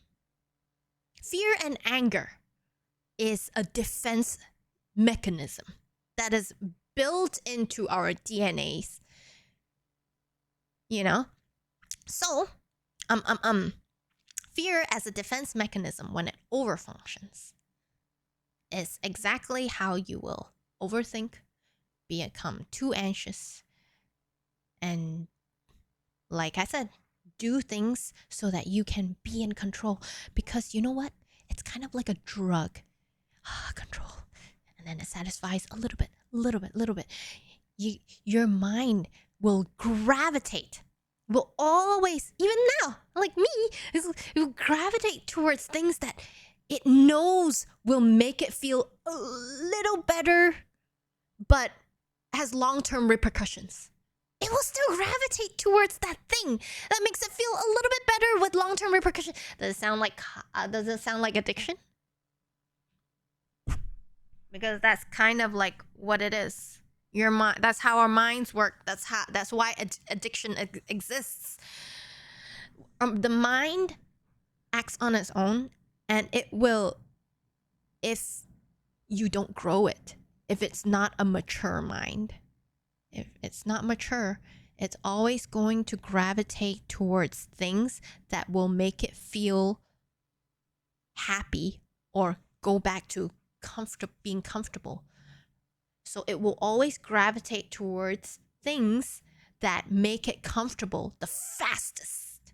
Fear and anger is a defense mechanism that is built into our DNAs. You know? So, fear as a defense mechanism when it overfunctions is exactly how you will overthink, become too anxious, and like I said, do things so that you can be in control. Because you know what? It's kind of like a drug. Control. And then it satisfies a little bit. Your mind will gravitate, will always, even now, like me, it will gravitate towards things that it knows will make it feel a little better, but has long-term repercussions. It will still gravitate towards that thing that makes it feel a little bit better with long-term repercussions. Does it sound like addiction? Because that's kind of like what it is. Your mind. That's how our minds work. That's why addiction exists. The mind acts on its own, and it will, if you don't grow it, if it's not a mature mind. If it's not mature, it's always going to gravitate towards things that will make it feel happy or go back to being comfortable. So it will always gravitate towards things that make it comfortable the fastest.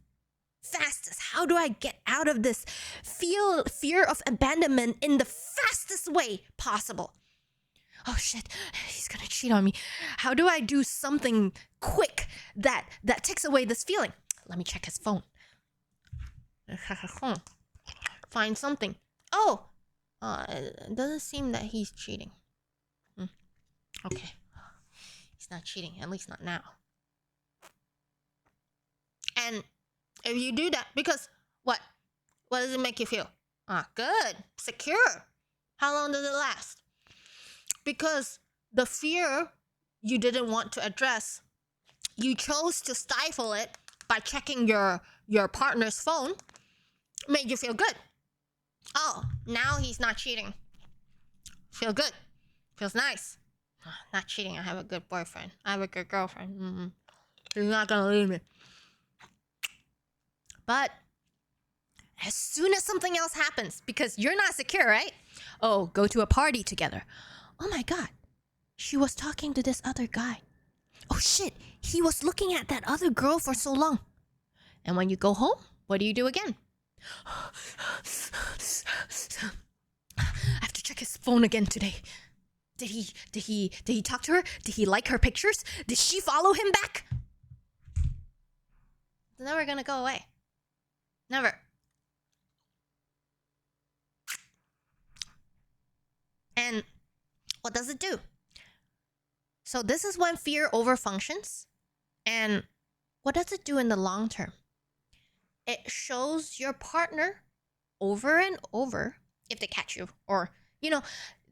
How do I get out of this fear of abandonment in the fastest way possible? Oh shit, he's gonna cheat on me. How do I do something quick that takes away this feeling? Let me check his phone. Find something. Oh, it doesn't seem that he's cheating. Okay, he's not cheating, at least not now. And if you do that, because what does it make you feel? Good, secure. How long does it last? Because the fear you didn't want to address, you chose to stifle it by checking your partner's phone, made you feel good. Oh, now he's not cheating. Feel good. Feels nice. Not cheating. I have a good boyfriend. I have a good girlfriend. He's not gonna leave me. But as soon as something else happens, because you're not secure, right? Oh, go to a party together. Oh my god, she was talking to this other guy. Oh shit, he was looking at that other girl for so long. And when you go home, what do you do again? I have to check his phone again today. Did he talk to her? Did he like her pictures? Did she follow him back? It's never gonna go away. Never. And what does it do? So this is when fear overfunctions. And what does it do in the long term? It shows your partner over and over, if they catch you, or,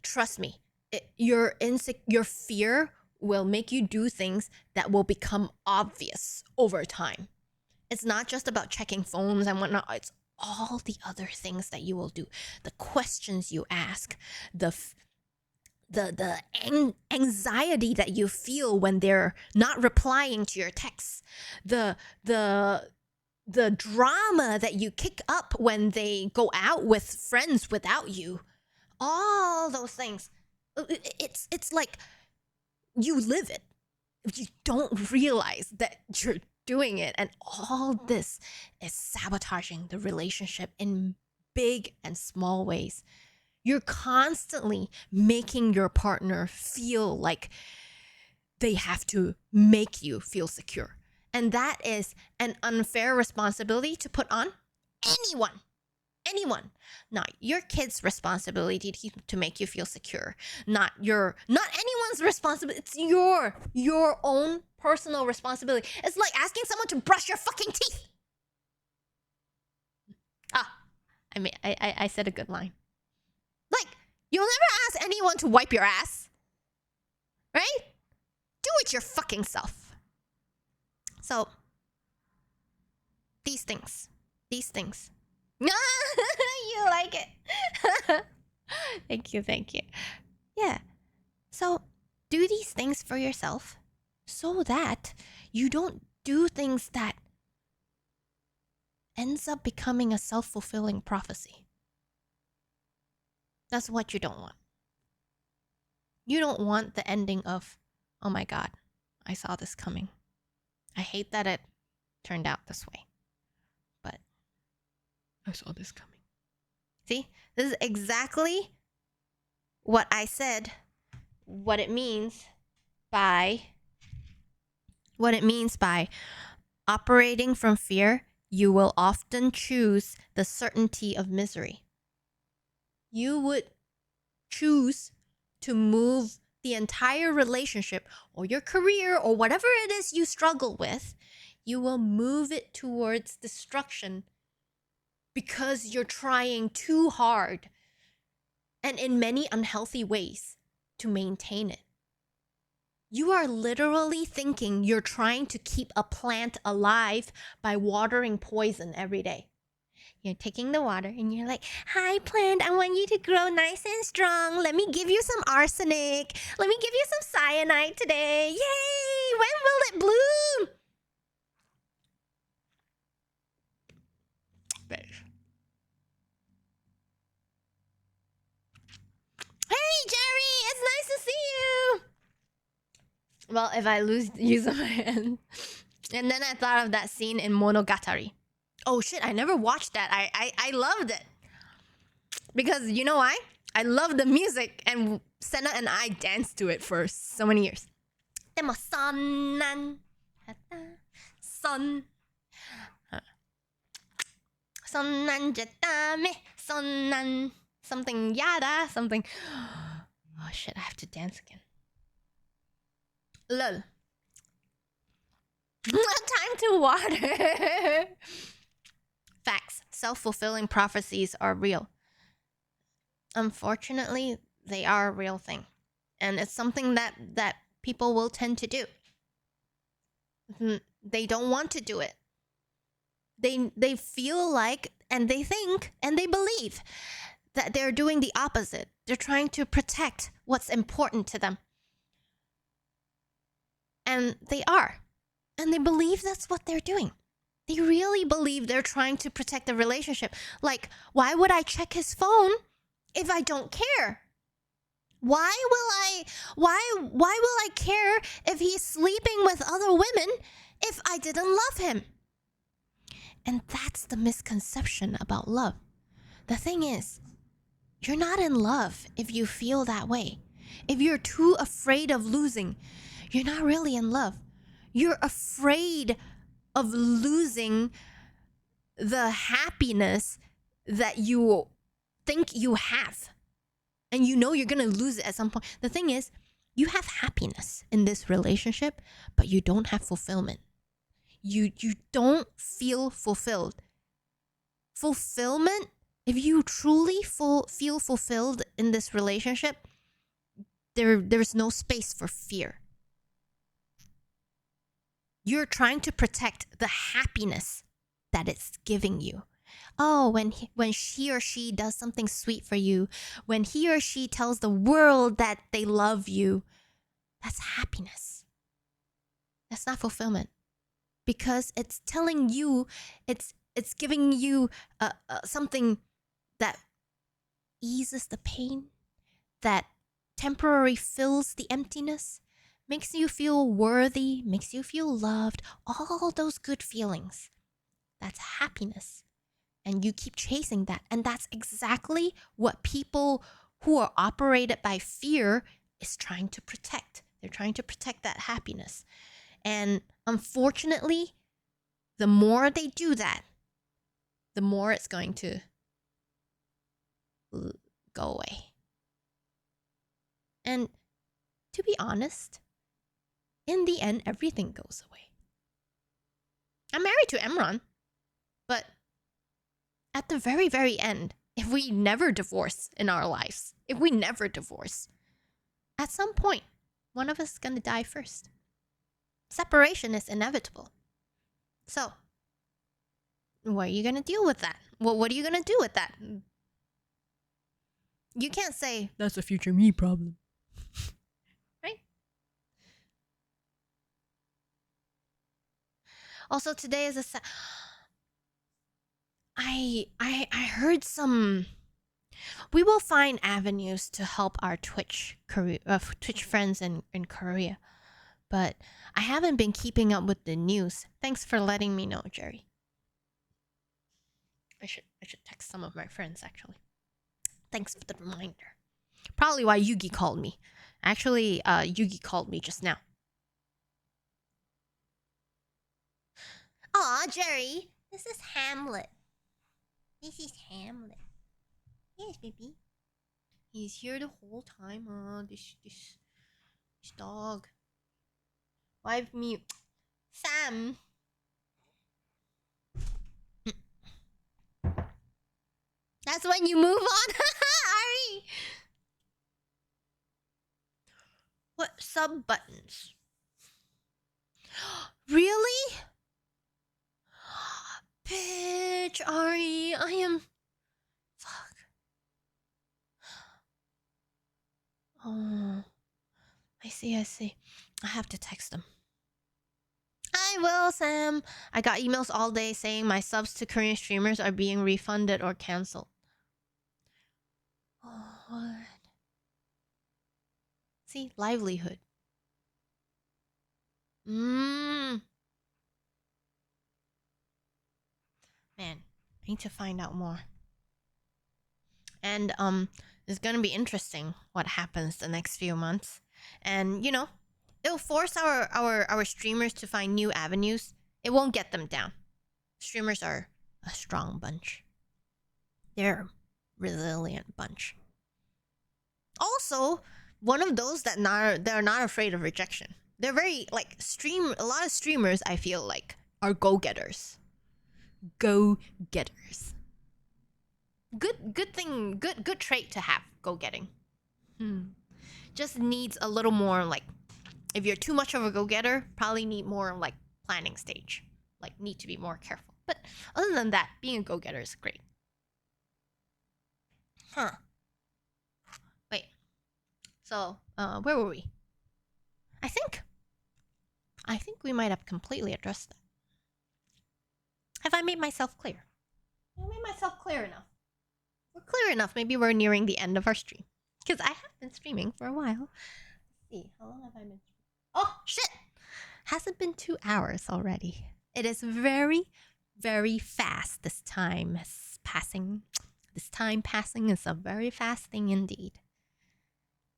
trust me, your fear will make you do things that will become obvious over time. It's not just about checking phones and whatnot. It's all the other things that you will do. The questions you ask, the anxiety that you feel when they're not replying to your texts, the drama that you kick up when they go out with friends without you, all those things. It's like you live it. You don't realize that you're doing it, and all this is sabotaging the relationship in big and small ways. You're constantly making your partner feel like they have to make you feel secure. And that is an unfair responsibility to put on anyone. Not your kid's responsibility to make you feel secure. Not anyone's responsibility. It's your own personal responsibility. It's like asking someone to brush your fucking teeth. I said a good line. Like, you'll never ask anyone to wipe your ass. Right? Do it your fucking self. So, these things. You you like it. Thank you. Yeah. So do these things for yourself so that you don't do things that ends up becoming a self-fulfilling prophecy. That's what you don't want. You don't want the ending of, oh my God, I saw this coming. I hate that it turned out this way. But I saw this coming. See, this is exactly what I said, what it means by operating from fear. You will often choose the certainty of misery. You would choose to move the entire relationship or your career or whatever it is you struggle with, you will move it towards destruction because you're trying too hard and in many unhealthy ways to maintain it. You are literally thinking you're trying to keep a plant alive by watering poison every day. You're taking the water and you're like, hi, plant, I want you to grow nice and strong. Let me give you some arsenic. Let me give you some cyanide today. Yay! When will it bloom? Hey, Jerry, it's nice to see you. Well, if I use my hand. And then I thought of that scene in Monogatari. Oh shit, I never watched that. I loved it. Because you know why? I love the music and Senna and I danced to it for so many years. でもそんなんそんそんなんじゃダメそんなん something yada something. Oh shit, I have to dance again. Lol. Time to water. Facts. Self-fulfilling prophecies are real. Unfortunately, they are a real thing. And it's something that people will tend to do. They don't want to do it. They feel like, and they think, and they believe that they're doing the opposite. They're trying to protect what's important to them. And they are. And they believe that's what they're doing. They really believe they're trying to protect the relationship. Like, why would I check his phone if I don't care? Why will I care if he's sleeping with other women if I didn't love him? And that's the misconception about love. The thing is, you're not in love if you feel that way. If you're too afraid of losing, you're not really in love. You're afraid of losing the happiness that you think you have. And you know you're going to lose it at some point. The thing is, you have happiness in this relationship, but you don't have fulfillment. You don't feel fulfilled. Fulfillment, if you truly feel fulfilled in this relationship, there's no space for fear. You're trying to protect the happiness that it's giving you. Oh, when she or she does something sweet for you, when he or she tells the world that they love you, that's happiness. That's not fulfillment. Because it's telling you, it's giving you something that eases the pain, that temporarily fills the emptiness, makes you feel worthy, makes you feel loved, all those good feelings. That's happiness. And you keep chasing that. And that's exactly what people who are operated by fear is trying to protect. They're trying to protect that happiness. And unfortunately, the more they do that, the more it's going to go away. And to be honest, in the end, everything goes away. I'm married to Emron, but at the very, very end, if we never divorce in our lives, at some point, one of us is going to die first. Separation is inevitable. So, what are you going to deal with that? What are you going to do with that? You can't say that's a future me problem. Right? Also, today is I heard some. We will find avenues to help our Twitch friends in Korea, but I haven't been keeping up with the news. Thanks for letting me know, Jerry. I should text some of my friends actually. Thanks for the reminder. Probably why Yugi called me. Actually, Yugi called me just now. Aw, Jerry, this is Hamlet. This is Hamlet. Yes, baby. He's here the whole time. This dog. Wife me, Sam. That's when you move on, Ari. What sub buttons? Really? Bitch, Ari, I am. Fuck. Oh, I see. I have to text them. I will, Sam. I got emails all day saying my subs to Korean streamers are being refunded or cancelled. Oh, what? See, livelihood. Man, I need to find out more. And it's gonna be interesting what happens the next few months. And you know, it'll force our streamers to find new avenues. It won't get them down. Streamers are a strong bunch. They're a resilient bunch. Also, one of those they're not afraid of rejection. They're very like a lot of streamers I feel like are go-getters. Go-getters. Good thing, good trait to have, go-getting. Just needs a little more like, if you're too much of a go-getter, probably need more like planning stage. Like need to be more careful. But other than that, being a go-getter is great. Wait. So, where were we? I think we might have completely addressed that. Have I made myself clear? Have I made myself clear enough? We're clear enough. Maybe we're nearing the end of our stream. Because I have been streaming for a while. Let's see, how long have I been streaming? Oh, shit! Hasn't been 2 hours already. It is very, very fast. This time passing is a very fast thing indeed.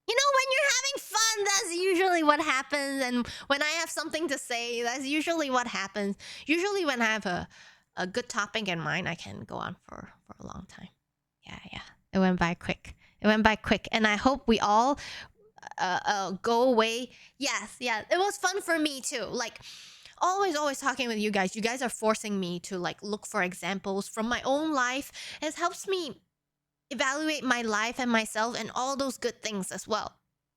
You know, when you're having fun, that's usually what happens. And when I have something to say, that's usually what happens. Usually when I have a good topic in mind, I can go on for a long time. Yeah. It went by quick. And I hope we all go away. Yes, yeah. It was fun for me too. Like, always talking with you guys. You guys are forcing me to like look for examples from my own life. It helps me evaluate my life and myself and all those good things as well,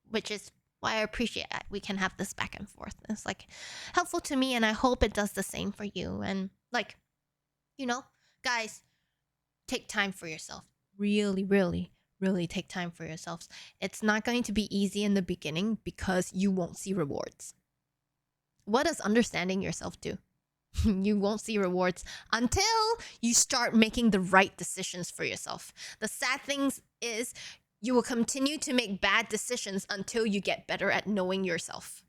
which is why I appreciate it. We can have this back and forth. It's like helpful to me, and I hope it does the same for you. And like, you know, guys, take time for yourself. Really take time for yourselves. It's not going to be easy in the beginning because you won't see rewards. What does understanding yourself do? You won't see rewards until you start making the right decisions for yourself. The sad thing is you will continue to make bad decisions until you get better at knowing yourself.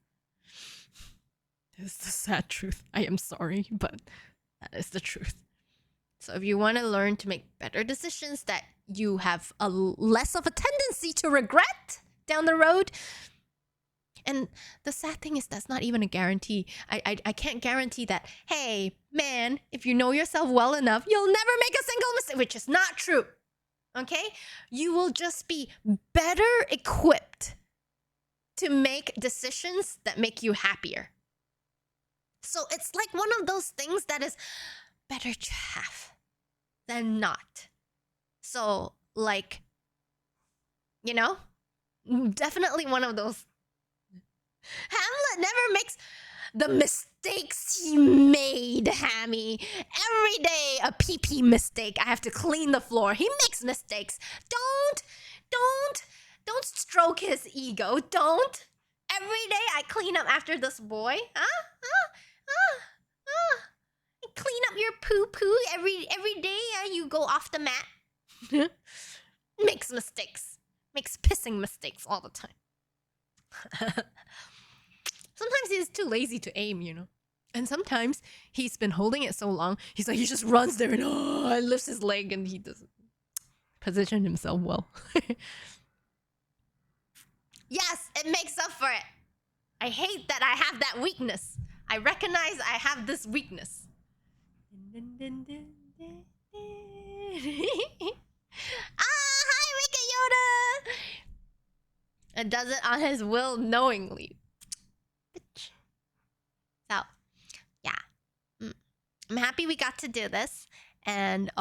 It's the sad truth. I am sorry, but that is the truth. So if you want to learn to make better decisions that you have a less of a tendency to regret down the road. And the sad thing is that's not even a guarantee. I can't guarantee that, hey, man, if you know yourself well enough, you'll never make a single mistake, which is not true. Okay? You will just be better equipped to make decisions that make you happier. So it's like one of those things that is better to have than not. So, like, you know, definitely one of those. Hamlet never makes the mistakes he made, Hammy. Every day, a pee-pee mistake. I have to clean the floor. He makes mistakes. Don't Don't stroke his ego. Don't. Every day I clean up after this boy. Clean up your poo every day. You go off the mat. Makes mistakes. Makes pissing mistakes all the time. Sometimes he's too lazy to aim, you know. And sometimes he's been holding it so long, he just runs there and lifts his leg and he doesn't position himself well. Yes, it makes up for it. I hate that I have that weakness. I recognize I have this weakness. Hi, Wicked Yoda! And does it on his will knowingly. So, yeah. I'm happy we got to do this. And,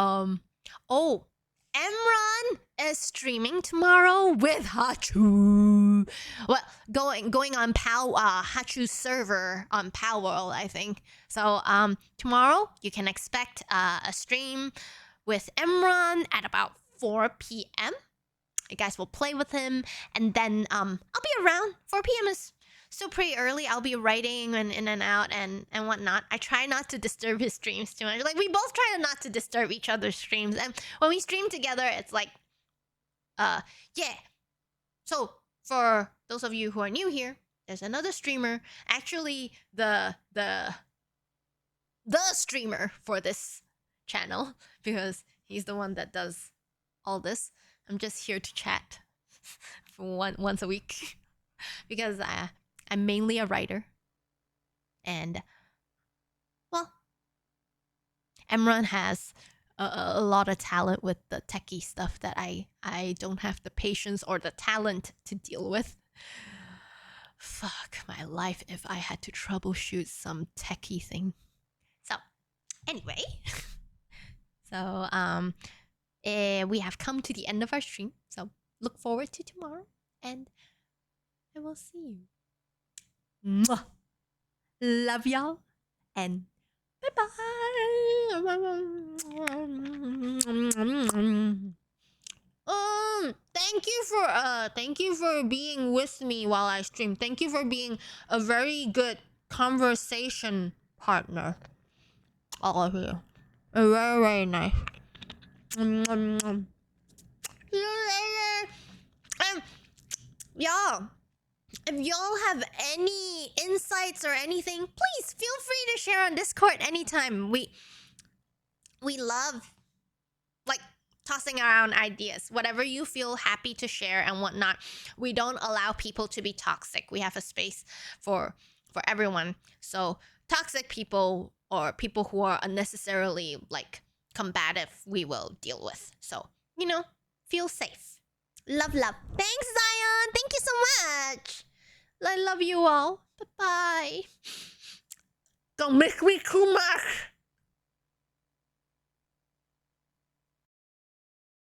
Emron is streaming tomorrow with Hachu. Well, going on Hachu's server on Pow World, I think. So tomorrow you can expect a stream with Emron at about 4 p.m. You guys will play with him, and then I'll be around. 4 p.m. is still pretty early. I'll be writing and in and out and whatnot. I try not to disturb his streams too much. Like, we both try not to disturb each other's streams. And when we stream together, it's like, yeah. So, for those of you who are new here, there's another streamer. Actually, the streamer for this channel, because he's the one that does all this. I'm just here to chat for once a week. Because I'm mainly a writer. And, well, Emron has a lot of talent with the techie stuff that I don't have the patience or the talent to deal with. Fuck my life if I had to troubleshoot some techie thing. So, anyway. So, we have come to the end of our stream. So, look forward to tomorrow. And I will see you. Mwah. Love y'all. And bye-bye. Thank you for being with me while I stream. Thank you for being a very good conversation partner. All of you. Very, very nice. See you later. Y'all, if y'all have any insights or anything, please feel free to share on Discord anytime. We love, like, tossing around ideas. Whatever you feel happy to share and whatnot. We don't allow people to be toxic. We have a space for everyone. So toxic people or people who are unnecessarily, like, combative, we will deal with. So, you know, feel safe. Love. Thanks, Zion. Thank you so much. I love you all. Bye-bye. Don't make me too much.